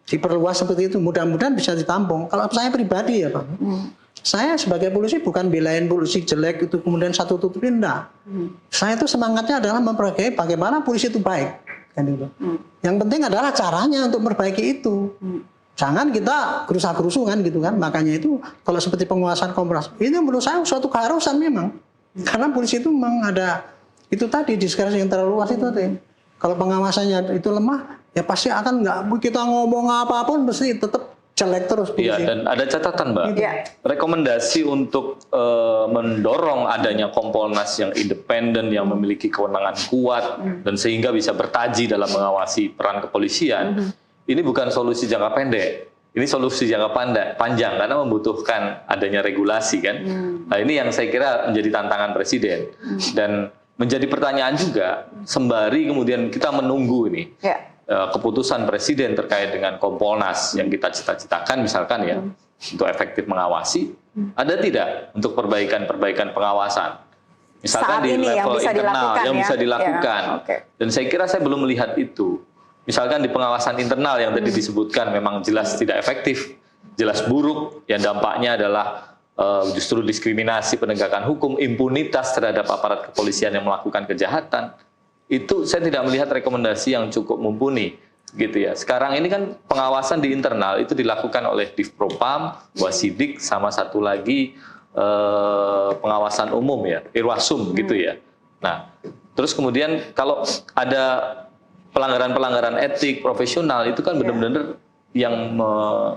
Diperluas seperti itu. Mudah-mudahan bisa ditampung. Kalau saya pribadi ya, Pak. Saya sebagai polisi bukan belain polisi jelek itu kemudian satu tutupin, enggak. Saya itu semangatnya adalah memperbaiki bagaimana polisi itu baik. Kan gitu. Yang penting adalah caranya untuk memperbaiki itu. Jangan kita kerusak-kerusu kan gitu kan. Makanya itu kalau seperti penguasaan Kompolnas, ini menurut saya suatu keharusan memang. Karena polisi itu memang ada itu tadi diskresi yang terlalu luas itu tadi. Kalau pengawasannya itu lemah, ya pasti akan nggak kita ngomong apapun mesti tetap jelek terus. Iya, dan ada catatan, Mbak. Rekomendasi untuk mendorong adanya Kompolnas yang independen, yang memiliki kewenangan kuat, dan sehingga bisa bertaji dalam mengawasi peran kepolisian. Ini bukan solusi jangka pendek, ini solusi jangka panjang karena membutuhkan adanya regulasi kan. Nah, ini yang saya kira menjadi tantangan Presiden dan menjadi pertanyaan juga sembari kemudian kita menunggu ini keputusan Presiden terkait dengan Kompolnas yang kita cita-citakan misalkan ya untuk efektif mengawasi, ada tidak untuk perbaikan pengawasan? Misalkan di level internal yang bisa dilakukan. Dan saya kira saya belum melihat itu. Misalkan di pengawasan internal yang tadi disebutkan memang jelas tidak efektif, jelas buruk, yang dampaknya adalah justru diskriminasi penegakan hukum, impunitas terhadap aparat kepolisian yang melakukan kejahatan. Itu saya tidak melihat rekomendasi yang cukup mumpuni. gitu ya. Sekarang ini kan pengawasan di internal itu dilakukan oleh Divpropam, Wasidik, sama satu lagi pengawasan umum ya, Irwasum gitu ya. Nah, terus kemudian kalau ada pelanggaran-pelanggaran etik profesional itu kan benar-benar yang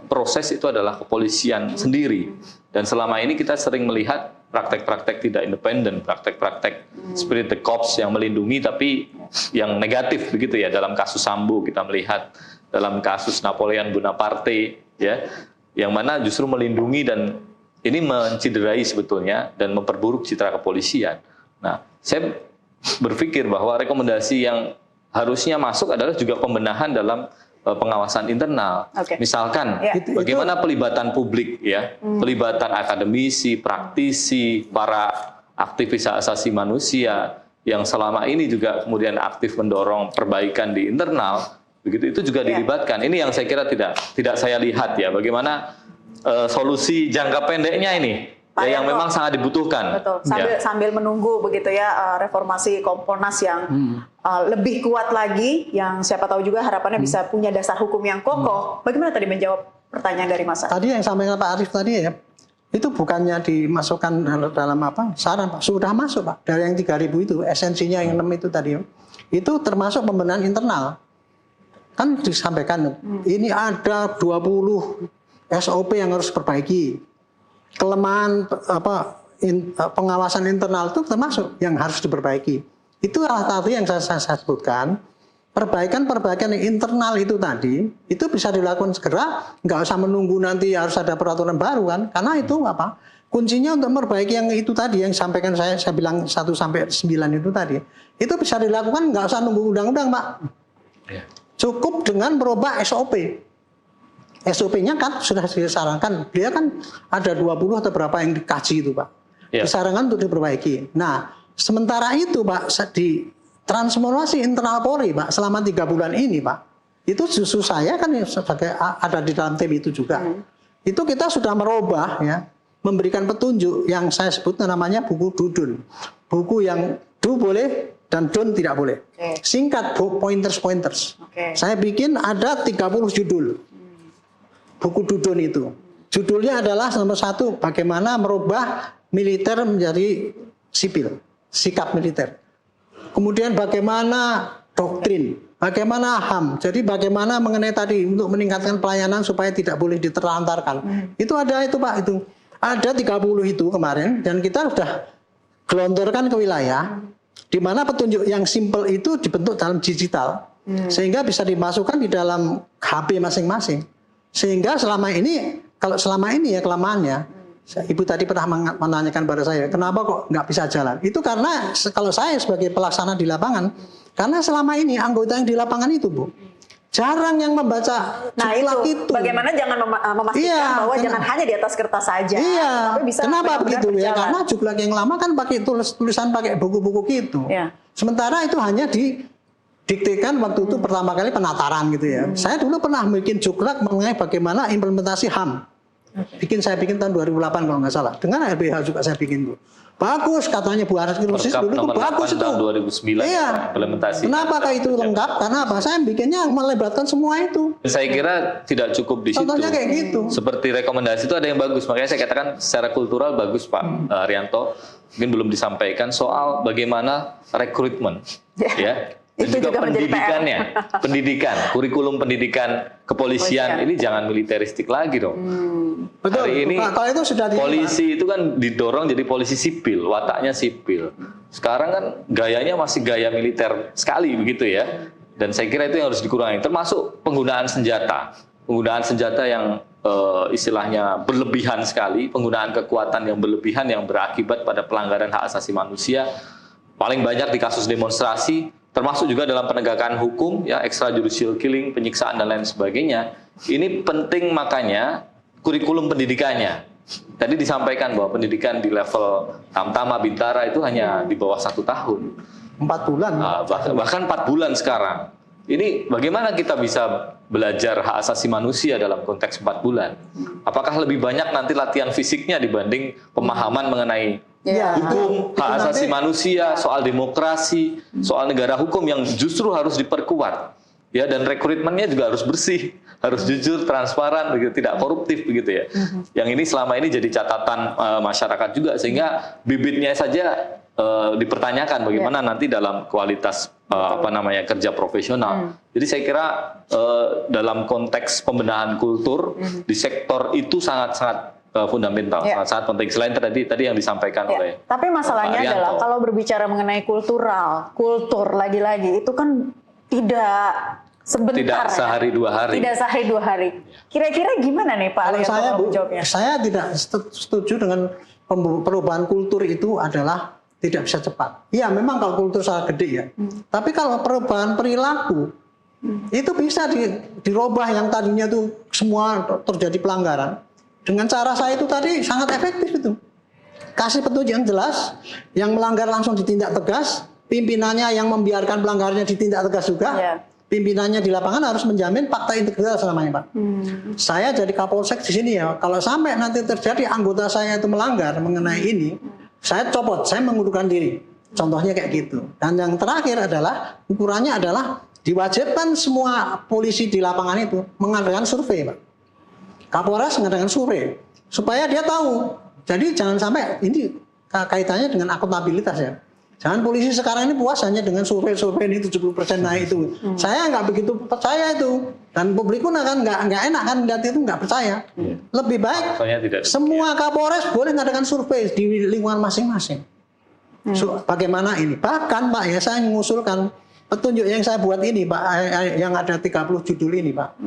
proses itu adalah kepolisian sendiri. Dan selama ini kita sering melihat praktek-praktek tidak independen, praktek-praktek spirit the cops yang melindungi tapi yang negatif begitu ya. Dalam kasus Sambo kita melihat, dalam kasus Napoleon Bonaparte ya, yang mana justru melindungi dan ini menciderai sebetulnya dan memperburuk citra kepolisian. Nah, saya berpikir bahwa rekomendasi yang harusnya masuk adalah juga pembenahan dalam pengawasan internal. Misalkan bagaimana pelibatan publik ya, pelibatan akademisi, praktisi, para aktivis hak asasi manusia yang selama ini juga kemudian aktif mendorong perbaikan di internal, begitu itu juga dilibatkan. Ini yang saya kira tidak saya lihat ya, bagaimana solusi jangka pendeknya ini ya, yang memang sangat dibutuhkan. Betul. Sambil menunggu begitu ya reformasi Kompolnas yang lebih kuat lagi, yang siapa tahu juga harapannya bisa punya dasar hukum yang kokoh. Bagaimana tadi menjawab pertanyaan dari Mas Arief? Tadi yang sampaikan Pak Arief tadi ya, itu bukannya dimasukkan dalam apa saran Pak, sudah masuk Pak. Dari yang 3.000 itu, esensinya yang 6 itu tadi, itu termasuk pembenahan internal. Kan disampaikan, ini ada 20 SOP yang harus diperbaiki. Kelemahan pengawasan internal itu termasuk yang harus diperbaiki. Itu tadi yang saya sebutkan, perbaikan internal itu tadi, itu bisa dilakukan segera, nggak usah menunggu nanti harus ada peraturan baru kan, karena itu kuncinya untuk memperbaiki yang itu tadi, yang sampaikan saya bilang 1 sampai 9 itu tadi, itu bisa dilakukan nggak usah nunggu undang-undang Pak. Cukup dengan merubah SOP. SOP-nya kan sudah disarankan, dia kan ada 20 atau berapa yang dikaji itu Pak. Disarankan untuk diperbaiki. Nah, sementara itu Pak, di transformasi internal Polri Pak, selama 3 bulan ini Pak, itu justru saya kan sebagai ada di dalam tim itu juga. Itu kita sudah merubah ya, memberikan petunjuk yang saya sebut namanya buku Dudun. Buku yang do boleh dan don't tidak boleh. Singkat, pointers. Saya bikin ada 30 judul. Buku Dudun itu. Judulnya adalah nomor 1, bagaimana merubah militer menjadi sipil, sikap militer. Kemudian bagaimana doktrin, bagaimana HAM. Jadi bagaimana mengenai tadi untuk meningkatkan pelayanan supaya tidak boleh diterlantarkan. Itu ada itu Pak, itu. Ada 30 itu kemarin dan kita sudah gelontorkan ke wilayah di mana petunjuk yang simple itu dibentuk dalam digital. Sehingga bisa dimasukkan di dalam HP masing-masing. Sehingga selama ini, kalau selama ini ya kelemahannya, Ibu tadi pernah menanyakan pada saya, kenapa kok nggak bisa jalan? Itu karena kalau saya sebagai pelaksana di lapangan, karena selama ini anggota yang di lapangan itu Bu, jarang yang membaca juklak itu. Bagaimana jangan memastikan bahwa jangan hanya di atas kertas saja. Tapi bisa kenapa begitu ya? Karena juklak yang lama kan pakai tulisan pakai buku-buku gitu. Sementara itu hanya diktekan waktu itu pertama kali penataran gitu ya. Saya dulu pernah bikin juklak mengenai bagaimana implementasi HAM. Saya bikin tahun 2008 kalau nggak salah. Dengan LBH juga saya bikin tuh. Bagus katanya Bu Aris Kirosis dulu tuh bagus itu. Tahun 2009 implementasi. Kenapa itu lengkap? Karena apa? Saya bikinnya melibatkan semua itu. Saya kira tidak cukup di situ. Contohnya kayak gitu. Seperti rekomendasi itu ada yang bagus. Makanya saya katakan secara kultural bagus Pak Arianto. Mungkin belum disampaikan soal bagaimana rekrutmen. Ya. Dan itu juga pendidikannya, kurikulum pendidikan kepolisian ini jangan militeristik lagi dong. Betul. Hari ini kalau itu sudah polisi itu kan didorong jadi polisi sipil, wataknya sipil. Sekarang kan gayanya masih gaya militer sekali begitu ya. Dan saya kira itu yang harus dikurangi, termasuk penggunaan senjata yang istilahnya berlebihan sekali, penggunaan kekuatan yang berlebihan yang berakibat pada pelanggaran hak asasi manusia. Paling banyak di kasus demonstrasi, termasuk juga dalam penegakan hukum, ya extrajudicial killing, penyiksaan dan lain sebagainya. Ini penting makanya kurikulum pendidikannya. Tadi disampaikan bahwa pendidikan di level Tamtama Bintara itu hanya di bawah 1 tahun. 4 bulan. Bahkan 4 bulan sekarang. Ini bagaimana kita bisa belajar hak asasi manusia dalam konteks 4 bulan? Apakah lebih banyak nanti latihan fisiknya dibanding pemahaman mengenai hukum, hak asasi manusia, soal demokrasi, soal negara hukum yang justru harus diperkuat. ya, dan rekrutmennya juga harus bersih, harus jujur, transparan, begitu, tidak koruptif begitu ya. Yang ini selama ini jadi catatan masyarakat juga, sehingga bibitnya saja dipertanyakan bagaimana nanti dalam kualitas kerja profesional. Jadi saya kira dalam konteks pembenahan kultur di sektor itu sangat-sangat fundamental, sangat penting. Selain tadi yang disampaikan oleh Tapi masalahnya Pak adalah Arianto, kalau berbicara mengenai kultur lagi-lagi itu kan tidak sebentar, tidak sehari dua hari. Tidak sehari dua hari. Kira-kira gimana nih Pak Arianto Saya, Bu, menjawabnya? saya tidak setuju dengan perubahan kultur itu adalah tidak bisa cepat. Ya memang kalau kultur sangat gede ya. Tapi kalau perubahan perilaku itu bisa dirubah, yang tadinya tuh semua terjadi pelanggaran. Dengan cara saya itu tadi sangat efektif itu. Kasih petunjuk yang jelas, yang melanggar langsung ditindak tegas, pimpinannya yang membiarkan pelanggarnya ditindak tegas juga. Pimpinannya di lapangan harus menjamin fakta integritas namanya, Pak. Saya jadi Kapolsek di sini ya, kalau sampai nanti terjadi anggota saya itu melanggar mengenai ini, saya copot, saya mengundurkan diri. Contohnya kayak gitu. Dan yang terakhir adalah, ukurannya adalah diwajibkan semua polisi di lapangan itu mengadakan survei, Pak. Kapolres mengadakan survei supaya dia tahu. Jadi jangan sampai, ini kaitannya dengan akuntabilitas ya. Jangan polisi sekarang ini puas hanya dengan survei ini 70% naik itu. Saya nggak begitu percaya itu, dan publik pun akan nggak enak kan lihat itu, nggak percaya. Lebih baik semua Kapolres boleh mengadakan survei di lingkungan masing-masing. Bagaimana ini? Bahkan Pak ya, saya mengusulkan petunjuk yang saya buat ini Pak, yang ada 30 judul ini Pak.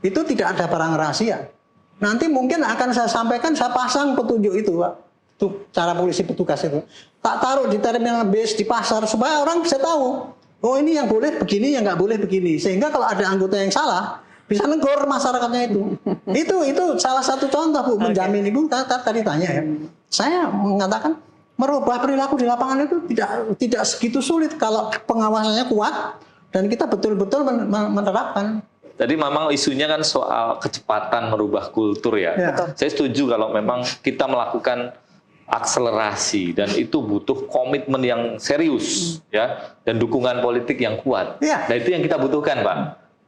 Itu tidak ada barang rahasia. Nanti mungkin akan saya sampaikan, saya pasang petunjuk itu Pak. Itu cara polisi petugas itu. Tak taruh di terminal bis, di pasar, supaya orang bisa tahu. Oh ini yang boleh begini, yang nggak boleh begini. Sehingga kalau ada anggota yang salah, bisa negor masyarakatnya itu. Itu salah satu contoh Bu, menjamin. Ibu tadi tanya ya. Saya mengatakan, merubah perilaku di lapangan itu tidak segitu sulit kalau pengawasannya kuat dan kita betul-betul menerapkan. Tadi memang isunya kan soal kecepatan merubah kultur ya. Saya setuju kalau memang kita melakukan akselerasi dan itu butuh komitmen yang serius ya, dan dukungan politik yang kuat. Nah itu yang kita butuhkan Pak.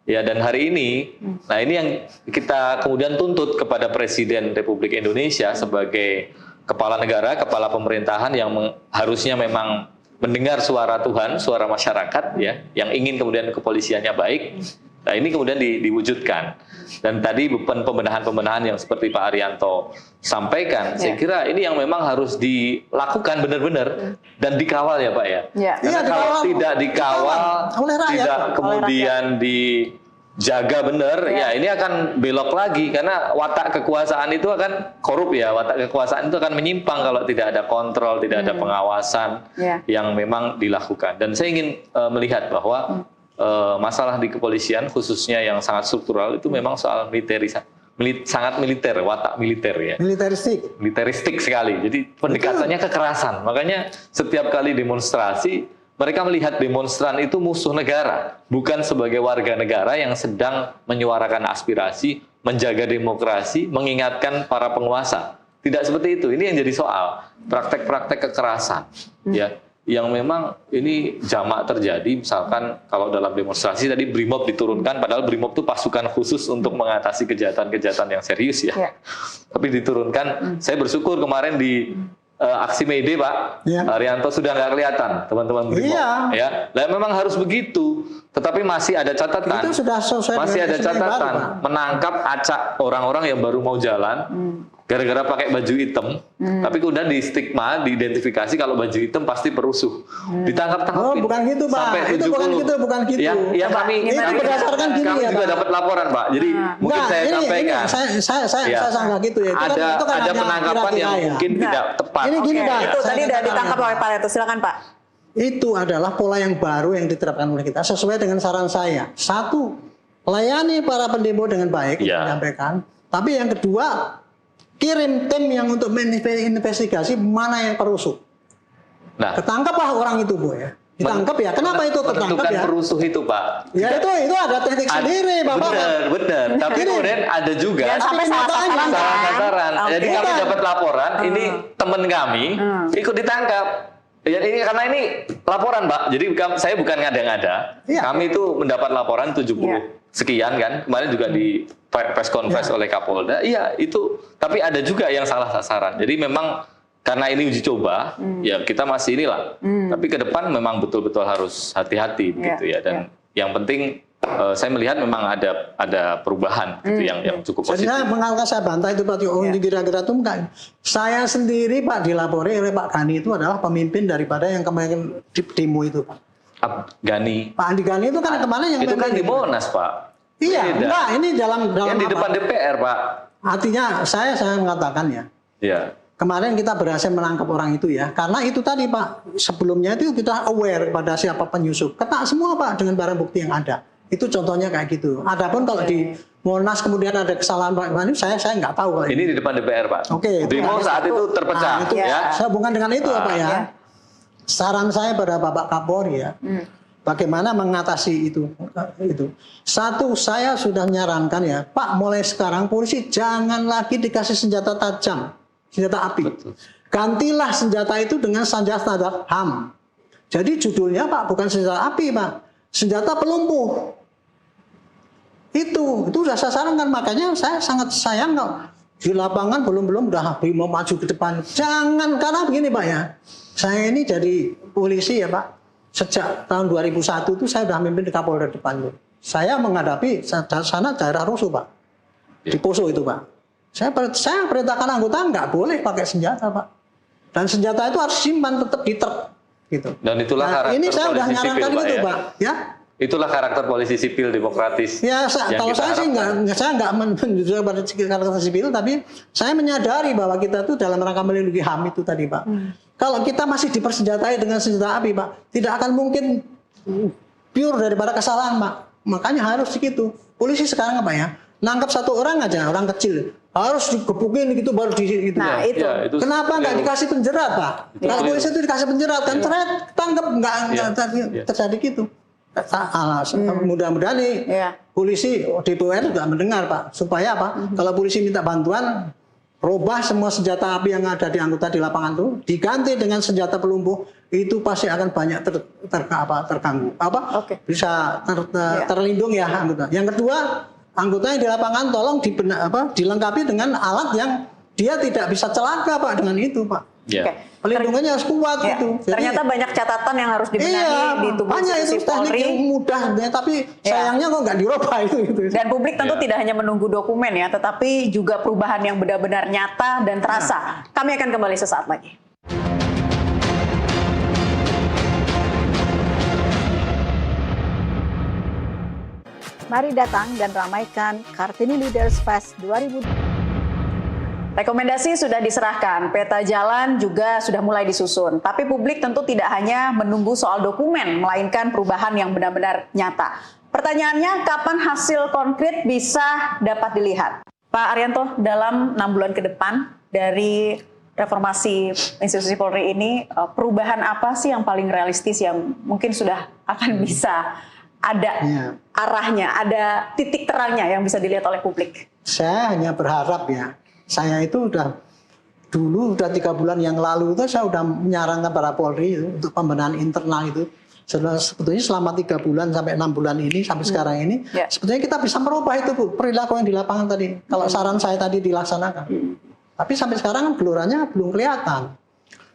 Ya, dan hari ini, nah ini yang kita kemudian tuntut kepada Presiden Republik Indonesia sebagai kepala negara, kepala pemerintahan yang harusnya memang mendengar suara Tuhan, suara masyarakat ya, yang ingin kemudian kepolisiannya baik. Nah ini kemudian diwujudkan. Dan tadi pembenahan-pembenahan yang seperti Pak Arianto sampaikan, saya kira ini yang memang harus dilakukan benar-benar dan dikawal ya Pak ya. Karena kalau tidak dikawal, tidak kemudian dijaga benar, ya ini akan belok lagi. Karena watak kekuasaan itu akan korup ya, watak kekuasaan itu akan menyimpang kalau tidak ada kontrol, tidak ada pengawasan yang memang dilakukan. Dan saya ingin melihat bahwa masalah di kepolisian khususnya yang sangat struktural itu memang soal sangat militer, watak militer ya. Militeristik sekali. Jadi pendekatannya kekerasan. Makanya setiap kali demonstrasi mereka melihat demonstran itu musuh negara, bukan sebagai warga negara yang sedang menyuarakan aspirasi, menjaga demokrasi, mengingatkan para penguasa. Tidak seperti itu. Ini yang jadi soal praktek-praktek kekerasan ya. Yang memang ini jamak terjadi, misalkan kalau dalam demonstrasi tadi BRIMOB diturunkan, padahal BRIMOB itu pasukan khusus untuk mengatasi kejahatan-kejahatan yang serius ya. Tapi diturunkan, saya bersyukur kemarin di aksi May Day Pak, Arianto sudah nggak kelihatan teman-teman BRIMOB. Ya, dan memang harus begitu. Tetapi masih ada catatan, menangkap acak orang-orang yang baru mau jalan. Gara-gara pakai baju hitam, tapi kemudian di stigma, diidentifikasi kalau baju hitam pasti perusuh. Ditangkap-tangkapin. Bukan gitu, Pak. Sampai 70. Itu bukan gitu. Yang kami berdasarkan gini kami ya, juga Pak. dapat laporan, Pak. Jadi mungkin saya sampaikan. Saya sangat gitu ya. Ada penangkapan yang mungkin tidak tepat. Ini gini, Pak. Itu tadi sudah ditangkap oleh Pak Arianto. Silakan, Pak. Itu adalah pola yang baru yang diterapkan oleh kita sesuai dengan saran saya. Satu, layani para pendemo dengan baik, menyampaikan. Tapi yang kedua, kirim tim yang untuk menginvestigasi mana yang perusuh. Nah, ketangkaplah orang itu Bu ya. Ditangkap ya. Kenapa itu ketangkap ya? Perusuh itu Pak. Ya itu ada teknik sendiri Bapak. Benar. Tapi kemudian ada juga sampai salah sasaran. Jadi kami dapat laporan, ini teman kami ikut ditangkap. Ya, ini karena ini laporan, Pak. Jadi saya bukan ngada-ngada. Iya. Kami itu mendapat laporan 70 sekian kan. Kemarin juga di press conference oleh Kapolda. Iya, itu. Tapi ada juga yang salah sasaran. Jadi memang karena ini uji coba, ya kita masih inilah. Tapi ke depan memang betul-betul harus hati-hati begitu ya. Dan yang penting saya melihat memang ada perubahan gitu yang cukup positif. Jadi saya bantah itu Pak Tio, kira-kira itu enggak. Saya sendiri Pak dilapori oleh Pak Gani itu adalah pemimpin daripada yang kemarin demo itu Pak. Gani. Pak Andi Gani itu kan kemarin yang itu kan di Monas Pak. Iya, enggak, ini dalam yang di depan DPR Pak. Artinya saya mengatakan ya. Iya. Kemarin kita berhasil menangkap orang itu ya, karena itu tadi Pak, sebelumnya itu kita aware pada siapa penyusup, kena semua Pak dengan barang bukti yang ada. Itu contohnya kayak gitu. Adapun kalau di Monas kemudian ada kesalahan Pak Gani, saya nggak tahu. Ini di depan DPR Pak. Oke. Demo saat itu terpecah. Nah, itu ya. saya hubungan dengan itu Pak ya. Saran saya pada Bapak Kapolri ya, bagaimana mengatasi itu. Satu, saya sudah menyarankan ya, Pak, mulai sekarang polisi jangan lagi dikasih senjata tajam, senjata api. Betul. Gantilah senjata itu dengan senjata HAM. Jadi judulnya Pak bukan senjata api Pak, senjata pelumpuh. Itu sudah saya sarankan, makanya saya sangat sayang kok di lapangan belum udah mau maju ke depan. Jangan, karena begini Pak ya, saya ini jadi polisi ya Pak, sejak tahun 2001 itu saya sudah memimpin di Kapolda depan. Saya menghadapi sana daerah rusuh Pak, di Poso itu Pak. Saya perintahkan anggota nggak boleh pakai senjata Pak, dan senjata itu harus simpan tetap di truk gitu. Dan itulah karakter ini saya udah polisi nyarankan sipil, gitu Pak ya. Itulah karakter polisi sipil demokratis. Ya, kalau saya sih nggak menunjukkan pada karakter sipil, tapi saya menyadari bahwa kita tuh dalam rangka melindungi HAM itu tadi Pak. Kalau kita masih dipersenjatai dengan senjata api Pak, tidak akan mungkin pure daripada kesalahan Pak. Makanya harus begitu. Polisi sekarang apa ya? Nangkap satu orang aja, orang kecil, harus digebukin gitu baru di gitu. Nah, itu. Ya, itu Kenapa nggak dikasih penjerat Pak? Kalau polisi itu dikasih penjerat kan tangkap nggak terjadi gitu. Mudah-mudahan nih polisi DPR juga mendengar Pak, supaya apa? Kalau polisi minta bantuan, robah semua senjata api yang ada di anggota di lapangan itu, diganti dengan senjata pelumpuh, itu pasti akan banyak terganggu. Bisa terlindung ya anggota. Yang kedua, anggota yang di lapangan tolong dilengkapi dengan alat yang dia tidak bisa celaka Pak dengan itu Pak. Pelindungannya harus kuat gitu. Jadi, ternyata banyak catatan yang harus dibenahi di tubuh institusi Polri. Teknik yang mudah, tapi sayangnya kok nggak dirubah itu. Dan publik tentu tidak hanya menunggu dokumen ya, tetapi juga perubahan yang benar-benar nyata dan terasa. Kami akan kembali sesaat lagi. Mari datang dan ramaikan Kartini Leaders Fest 2020. Rekomendasi sudah diserahkan, peta jalan juga sudah mulai disusun. Tapi publik tentu tidak hanya menunggu soal dokumen, melainkan perubahan yang benar-benar nyata. Pertanyaannya, kapan hasil konkret bisa dapat dilihat? Pak Arianto, dalam 6 bulan ke depan dari reformasi institusi Polri ini, perubahan apa sih yang paling realistis yang mungkin sudah akan bisa ada arahnya, ada titik terangnya yang bisa dilihat oleh publik? Saya hanya berharap ya, saya itu dulu 3 bulan yang lalu itu saya sudah menyarankan para Polri untuk pembenahan internal itu. Sebetulnya selama 3 bulan sampai 6 bulan ini sampai sekarang ini, sebetulnya kita bisa merubah itu Bu, perilaku yang di lapangan tadi. Kalau saran saya tadi dilaksanakan. Tapi sampai sekarang kan gelorannya belum kelihatan.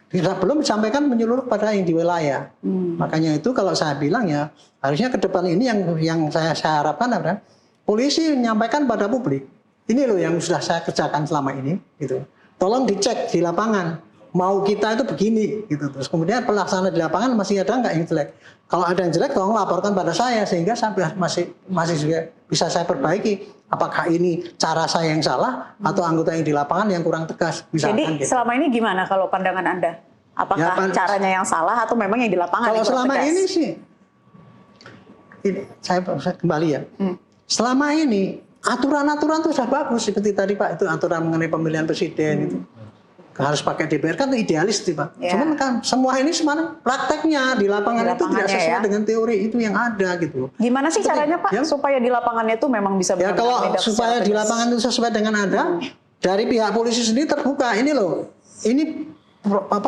Belum disampaikan menyeluruh pada yang di wilayah. Makanya itu kalau saya bilang ya, harusnya ke depan ini yang saya harapkan adalah polisi menyampaikan pada publik. Ini loh yang sudah saya kerjakan selama ini, gitu. Tolong dicek di lapangan. Mau kita itu begini, gitu. Terus kemudian pelaksanaan di lapangan masih ada nggak yang jelek? Kalau ada yang jelek, tolong laporkan pada saya sehingga saya masih juga bisa saya perbaiki. Apakah ini cara saya yang salah atau anggota yang di lapangan yang kurang tegas? Misalkan, jadi selama ini gimana kalau pandangan Anda? Apakah caranya yang salah atau memang yang di lapangan yang kurang tegas? Kalau selama ini sih, saya kembali ya. Selama ini aturan-aturan itu sudah bagus seperti tadi Pak, itu aturan mengenai pemilihan presiden itu harus pakai DPR kan itu idealis sih Pak. Cuman kan semua ini sebenarnya prakteknya di lapangan itu tidak sesuai dengan teori itu yang ada gitu. Gimana sih caranya Pak supaya di lapangannya itu memang bisa benar-benar kalau supaya di lapangan itu sesuai dengan ada dari pihak polisi sendiri terbuka ini loh. Ini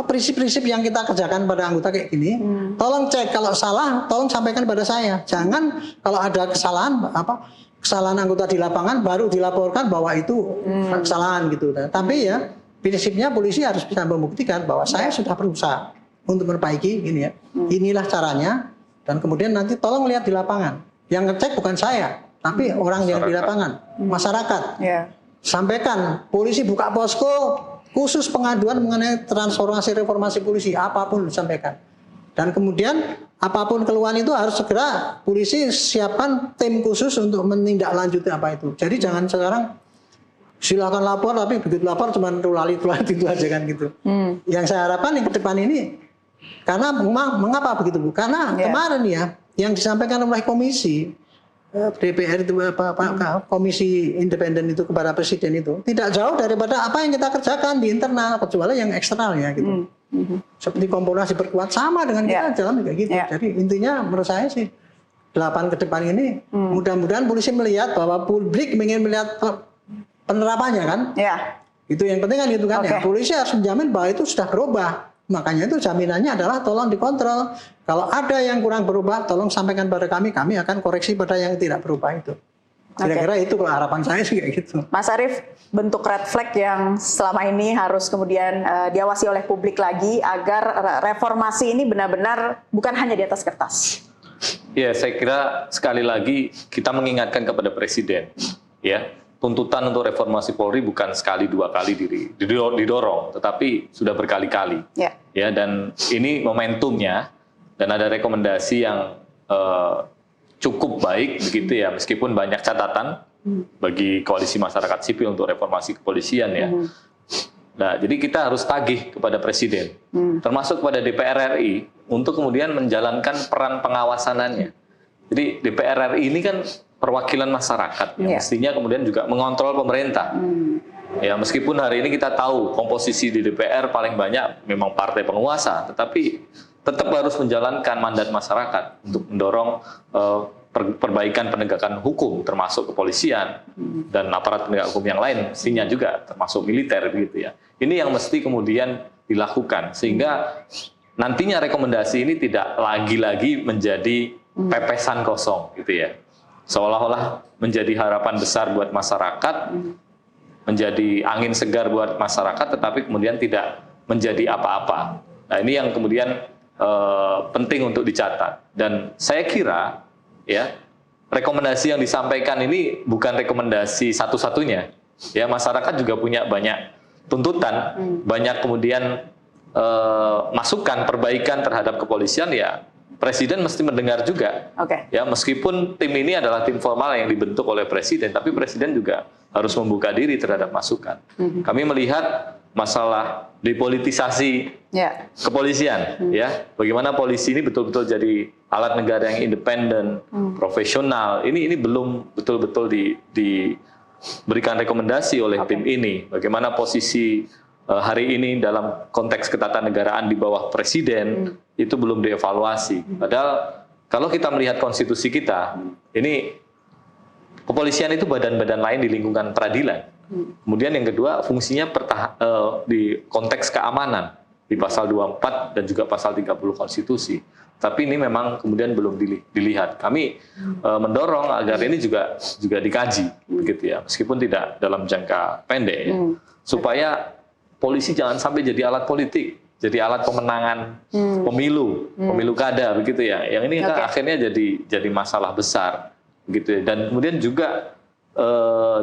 prinsip-prinsip yang kita kerjakan pada anggota kayak gini, tolong cek kalau salah, tolong sampaikan pada saya. Jangan kalau ada kesalahan anggota di lapangan baru dilaporkan bahwa itu kesalahan gitu. Tapi ya prinsipnya polisi harus bisa membuktikan bahwa saya sudah berusaha untuk memperbaiki gini ya. Inilah caranya, dan kemudian nanti tolong lihat di lapangan. Yang ngecek bukan saya, tapi orang yang di lapangan, masyarakat. Sampaikan, polisi buka posko khusus pengaduan mengenai transformasi reformasi polisi, apapun disampaikan. Dan kemudian apapun keluhan itu harus segera polisi siapkan tim khusus untuk menindaklanjuti apa itu. Jadi jangan sekarang silakan lapor, tapi begitu lapor cuma tulali itu aja kan gitu. Yang saya harapkan yang ke depan ini, karena mengapa begitu Bu? Karena kemarin ya yang disampaikan oleh komisi DPR itu komisi independen itu kepada presiden itu tidak jauh daripada apa yang kita kerjakan di internal, kecuali yang eksternal ya gitu. Seperti Kompolnas diperkuat sama dengan kita jalan kayak gitu. Jadi intinya menurut saya sih 8 ke depan ini mudah-mudahan polisi melihat bahwa publik ingin melihat penerapannya kan. Itu yang penting kan gitu kan ya. Polisi harus menjamin bahwa itu sudah berubah. Makanya itu jaminannya adalah tolong dikontrol. Kalau ada yang kurang berubah, tolong sampaikan pada kami akan koreksi pada yang tidak berubah itu. Kira-kira itu kalau harapan saya sih kayak gitu. Mas Arief, bentuk red flag yang selama ini harus kemudian diawasi oleh publik lagi agar reformasi ini benar-benar bukan hanya di atas kertas. Ya, saya kira sekali lagi kita mengingatkan kepada Presiden, ya. Tuntutan untuk reformasi Polri bukan sekali dua kali didorong, tetapi sudah berkali-kali. Ya, dan ini momentumnya, dan ada rekomendasi yang cukup baik begitu ya, meskipun banyak catatan bagi koalisi masyarakat sipil untuk reformasi kepolisian ya. Nah, jadi kita harus tagih kepada Presiden, termasuk kepada DPR RI untuk kemudian menjalankan peran pengawasanannya. Jadi DPR RI ini kan perwakilan masyarakat, yang mestinya kemudian juga mengontrol pemerintah. Ya, meskipun hari ini kita tahu komposisi di DPR paling banyak memang partai penguasa, tetapi tetap harus menjalankan mandat masyarakat untuk mendorong perbaikan penegakan hukum, termasuk kepolisian dan aparat penegak hukum yang lain, mestinya juga termasuk militer begitu ya. Ini yang mesti kemudian dilakukan sehingga nantinya rekomendasi ini tidak lagi-lagi menjadi pepesan kosong gitu ya. Seolah-olah menjadi harapan besar buat masyarakat, menjadi angin segar buat masyarakat, tetapi kemudian tidak menjadi apa-apa. Nah, ini yang kemudian penting untuk dicatat. Dan saya kira, ya, rekomendasi yang disampaikan ini bukan rekomendasi satu-satunya. Ya, masyarakat juga punya banyak tuntutan, banyak kemudian masukan, perbaikan terhadap kepolisian ya. Presiden mesti mendengar juga, ya, meskipun tim ini adalah tim formal yang dibentuk oleh Presiden, tapi Presiden juga harus membuka diri terhadap masukan. Kami melihat masalah depolitisasi kepolisian, ya, bagaimana polisi ini betul-betul jadi alat negara yang independen, profesional. Ini belum betul-betul diberikan rekomendasi oleh tim ini. Bagaimana posisi hari ini dalam konteks ketatanegaraan di bawah Presiden itu belum dievaluasi. Padahal kalau kita melihat konstitusi kita, ini kepolisian itu badan-badan lain di lingkungan peradilan. Kemudian yang kedua fungsinya di konteks keamanan di pasal 24 dan juga pasal 30 konstitusi. Tapi ini memang kemudian belum dilihat. Kami mendorong agar ini juga dikaji, begitu ya, meskipun tidak dalam jangka pendek, ya, supaya polisi jangan sampai jadi alat politik, jadi alat pemenangan pemilu kada, begitu ya. Yang ini kan akhirnya jadi masalah besar, begitu ya. Dan kemudian juga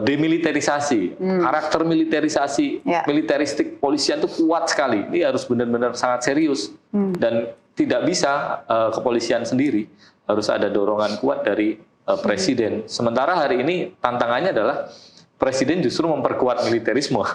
demilitarisasi, karakter militerisasi, militeristik polisian itu kuat sekali. Ini harus benar-benar sangat serius dan tidak bisa kepolisian sendiri, harus ada dorongan kuat dari Presiden. Sementara hari ini tantangannya adalah Presiden justru memperkuat militerisme.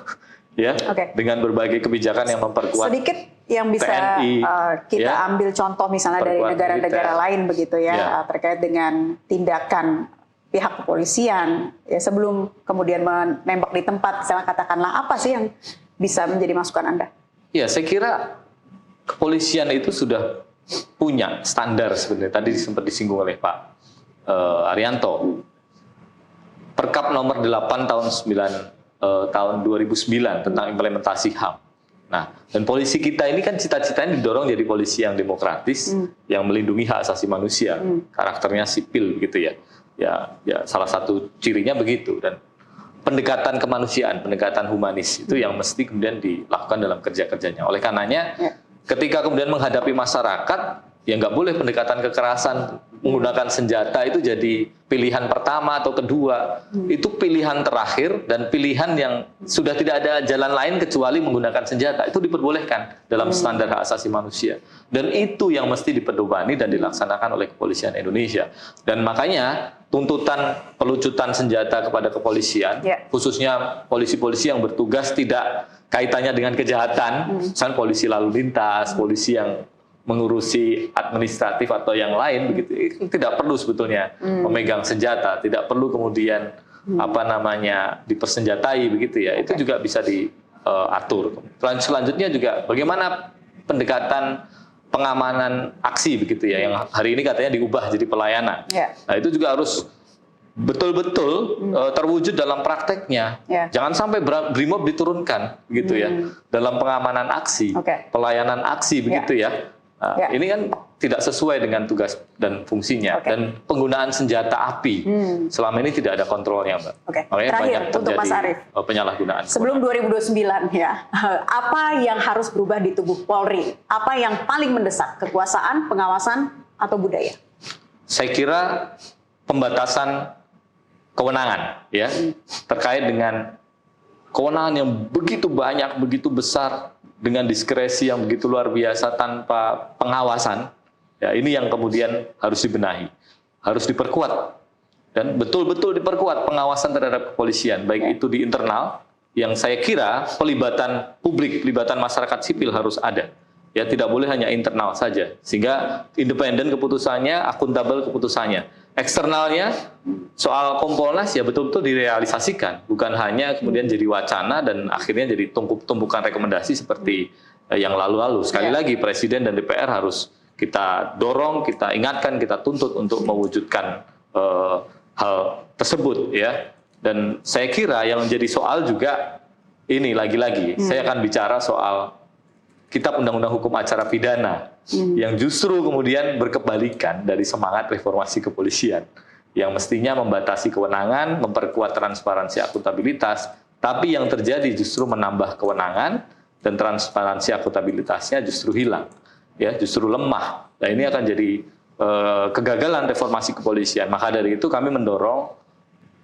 Ya, dengan berbagai kebijakan yang memperkuat sedikit yang bisa TNI, kita ambil contoh misalnya dari negara-negara lain begitu ya, terkait dengan tindakan pihak kepolisian ya sebelum kemudian menembak di tempat, misalnya katakanlah, apa sih yang bisa menjadi masukan Anda? Ya, saya kira kepolisian itu sudah punya standar sebenarnya. Tadi sempat disinggung oleh Pak Arianto. Perkap nomor 8 tahun 2009 tentang implementasi HAM. Nah, dan polisi kita ini kan cita-citanya didorong jadi polisi yang demokratis, yang melindungi hak asasi manusia, karakternya sipil gitu ya. Ya salah satu cirinya begitu, dan pendekatan kemanusiaan, pendekatan humanis itu yang mesti kemudian dilakukan dalam kerja-kerjanya. Oleh karenanya, ketika kemudian menghadapi masyarakat, ya nggak boleh pendekatan kekerasan menggunakan senjata itu jadi pilihan pertama atau kedua. Itu pilihan terakhir dan pilihan yang sudah tidak ada jalan lain kecuali menggunakan senjata. Itu diperbolehkan dalam standar hak asasi manusia. Dan itu yang mesti dipedomani dan dilaksanakan oleh kepolisian Indonesia. Dan makanya tuntutan pelucutan senjata kepada kepolisian, khususnya polisi-polisi yang bertugas tidak kaitannya dengan kejahatan, misalnya polisi lalu lintas, polisi yang mengurusi administratif atau yang lain begitu, itu tidak perlu sebetulnya memegang senjata, tidak perlu kemudian dipersenjatai begitu ya. Itu juga bisa diatur. Selanjutnya juga bagaimana pendekatan pengamanan aksi begitu ya, yang hari ini katanya diubah jadi pelayanan. Nah, itu juga harus betul-betul terwujud dalam prakteknya. Jangan sampai BRIMOB diturunkan gitu ya dalam pengamanan aksi, pelayanan aksi begitu ya. Nah, ini kan tidak sesuai dengan tugas dan fungsinya. Dan penggunaan senjata api selama ini tidak ada kontrolnya, Mbak. Makanya terakhir banyak terjadi untuk Mas Arief, penyalahgunaan. Sebelum 2029 ya, apa yang harus berubah di tubuh Polri? Apa yang paling mendesak? Kekuasaan, pengawasan, atau budaya? Saya kira pembatasan kewenangan ya, terkait dengan kewenangan yang begitu banyak, begitu besar, dengan diskresi yang begitu luar biasa tanpa pengawasan, ya ini yang kemudian harus dibenahi, harus diperkuat, dan betul-betul diperkuat pengawasan terhadap kepolisian, baik itu di internal, yang saya kira pelibatan publik, pelibatan masyarakat sipil harus ada, ya tidak boleh hanya internal saja, sehingga independen keputusannya, akuntabel keputusannya. Eksternalnya, soal Kompolnas ya betul-betul direalisasikan, bukan hanya kemudian jadi wacana dan akhirnya jadi tumpukan rekomendasi seperti yang lalu-lalu. Sekali lagi, Presiden dan DPR harus kita dorong, kita ingatkan, kita tuntut untuk mewujudkan hal tersebut ya. Dan saya kira yang menjadi soal juga ini lagi-lagi, saya akan bicara soal Kitab Undang-Undang Hukum Acara Pidana yang justru kemudian berkebalikan dari semangat reformasi kepolisian yang mestinya membatasi kewenangan, memperkuat transparansi akuntabilitas, tapi yang terjadi justru menambah kewenangan dan transparansi akuntabilitasnya justru hilang, ya justru lemah. Nah ini akan jadi kegagalan reformasi kepolisian. Maka dari itu kami mendorong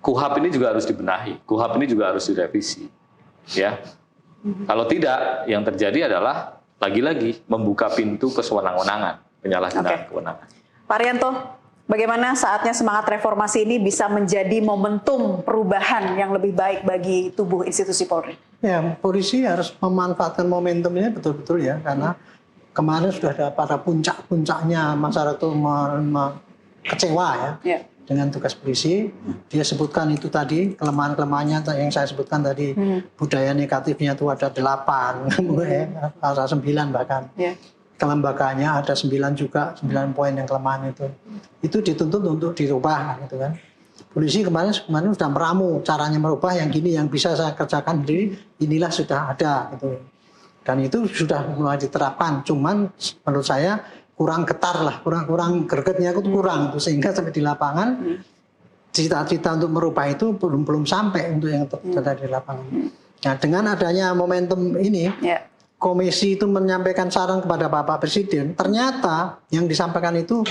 KUHAP ini juga harus dibenahi, KUHAP ini juga harus direvisi, ya. Kalau tidak, yang terjadi adalah lagi-lagi membuka pintu kesewenang-wenangan, penyalahgunaan kewenangan. Pak Rianto, bagaimana saatnya semangat reformasi ini bisa menjadi momentum perubahan yang lebih baik bagi tubuh institusi Polri? Ya, polisi harus memanfaatkan momentum ini betul-betul ya, karena kemarin sudah ada pada puncak-puncaknya masyarakat itu kecewa ya. Dengan tugas polisi, dia sebutkan itu tadi, kelemahan-kelemahannya yang saya sebutkan tadi, budaya negatifnya itu ada 8, ada 9 bahkan. Kelembagaannya ada 9 juga, 9 poin yang kelemahan itu. Itu dituntut untuk dirubah gitu kan. Polisi kemarin sudah meramu caranya merubah yang gini, yang bisa saya kerjakan sendiri, inilah sudah ada gitu. Dan itu sudah mulai diterapkan, cuman menurut saya kurang getar lah, kurang gregetnya itu kurang, sehingga sampai di lapangan cita-cita untuk merubah itu belum sampai untuk yang terjadi di lapangan. Nah, dengan adanya momentum ini, komisi itu menyampaikan saran kepada Bapak Presiden, ternyata yang disampaikan itu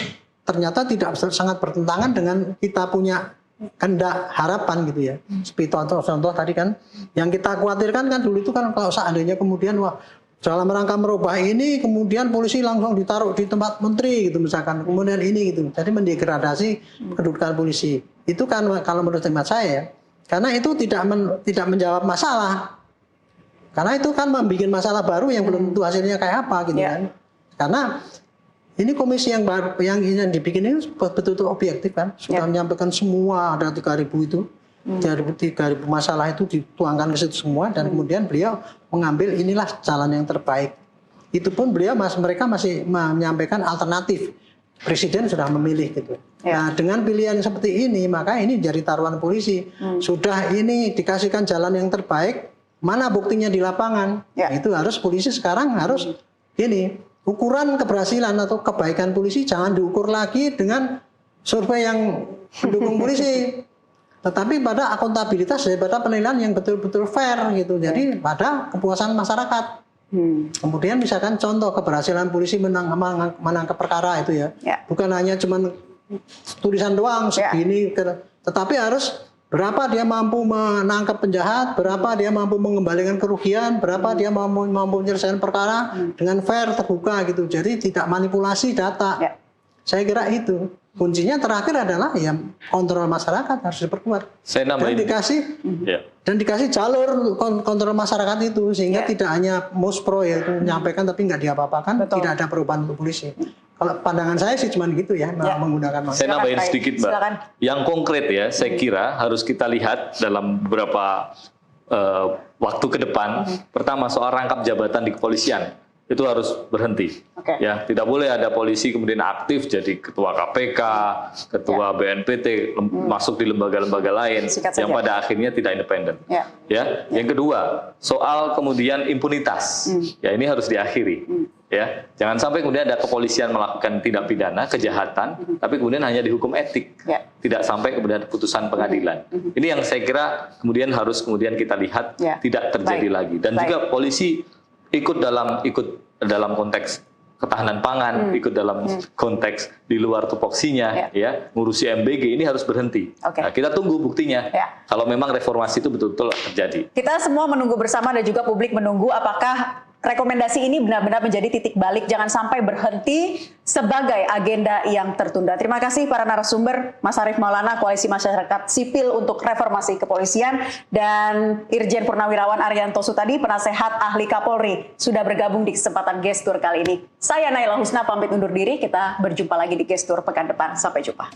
ternyata tidak sangat bertentangan dengan kita punya kehendak harapan gitu ya. Seperti contoh tadi kan, yang kita khawatirkan kan dulu itu kan kalau seandainya kemudian dalam rangka merubah ini kemudian polisi langsung ditaruh di tempat menteri gitu misalkan, kemudian ini gitu, jadi mendegradasi kedudukan polisi. Itu kan kalau menurut hemat saya, karena itu tidak menjawab masalah, karena itu kan membuat masalah baru yang belum tentu hasilnya kayak apa gitu kan. Karena ini komisi yang baru yang dibikin ini betul-betul objektif kan, sudah menyampaikan semua, ada 3.000 itu. 3.000 masalah itu dituangkan ke situ semua, dan kemudian beliau mengambil inilah jalan yang terbaik. Itu pun mereka masih menyampaikan alternatif. Presiden sudah memilih gitu. Nah, dengan pilihan seperti ini, maka ini jadi taruhan polisi. Sudah ini dikasihkan jalan yang terbaik, mana buktinya di lapangan. Itu harus polisi sekarang harus ini, ukuran keberhasilan atau kebaikan polisi jangan diukur lagi dengan survei yang mendukung polisi, tetapi pada akuntabilitas daripada penilaian yang betul-betul fair gitu. Jadi pada kepuasan masyarakat. Kemudian misalkan contoh keberhasilan polisi menangkap perkara itu ya, bukan hanya cuman tulisan doang segini, tetapi harus berapa dia mampu menangkap penjahat, berapa dia mampu mengembalikan kerugian, berapa dia mampu menyelesaikan perkara dengan fair, terbuka gitu. Jadi tidak manipulasi data. Saya kira itu kuncinya. Terakhir adalah ya kontrol masyarakat harus diperkuat. Saya nambahin. Dan dikasih jalur kontrol masyarakat itu sehingga tidak hanya muspro ya menyampaikan tapi nggak diapa-apakan, tidak ada perubahan untuk polisi. Kalau pandangan saya sih cuma gitu ya, menggunakan masker. Saya nambahin sedikit, Mbak. Silakan. Yang konkret ya, saya kira harus kita lihat dalam beberapa waktu ke depan. Pertama, soal rangkap jabatan di kepolisian. Itu harus berhenti. Ya, tidak boleh ada polisi kemudian aktif jadi ketua KPK, ketua BNPT, masuk di lembaga-lembaga lain yang pada akhirnya tidak independen. Ya, yang kedua, soal kemudian impunitas. Ya, ini harus diakhiri. Ya, jangan sampai kemudian ada kepolisian melakukan tindak pidana, kejahatan, tapi kemudian hanya dihukum etik. Tidak sampai kemudian putusan pengadilan. Ini yang saya kira kemudian harus kemudian kita lihat tidak terjadi lagi. Dan juga polisi ikut dalam konteks ketahanan pangan, ikut dalam konteks di luar tupoksinya, ya, ngurusi MBG, ini harus berhenti. Nah, kita tunggu buktinya. Kalau memang reformasi itu betul-betul terjadi. Kita semua menunggu bersama dan juga publik menunggu apakah rekomendasi ini benar-benar menjadi titik balik, jangan sampai berhenti sebagai agenda yang tertunda. Terima kasih para narasumber, Mas Arief Maulana, Koalisi Masyarakat Sipil untuk Reformasi Kepolisian, dan Irjen Purnawirawan Arianto Sutadi, Penasehat Ahli Kapolri, sudah bergabung di kesempatan Gestur kali ini. Saya Naila Husna pamit undur diri, kita berjumpa lagi di Gestur pekan depan. Sampai jumpa.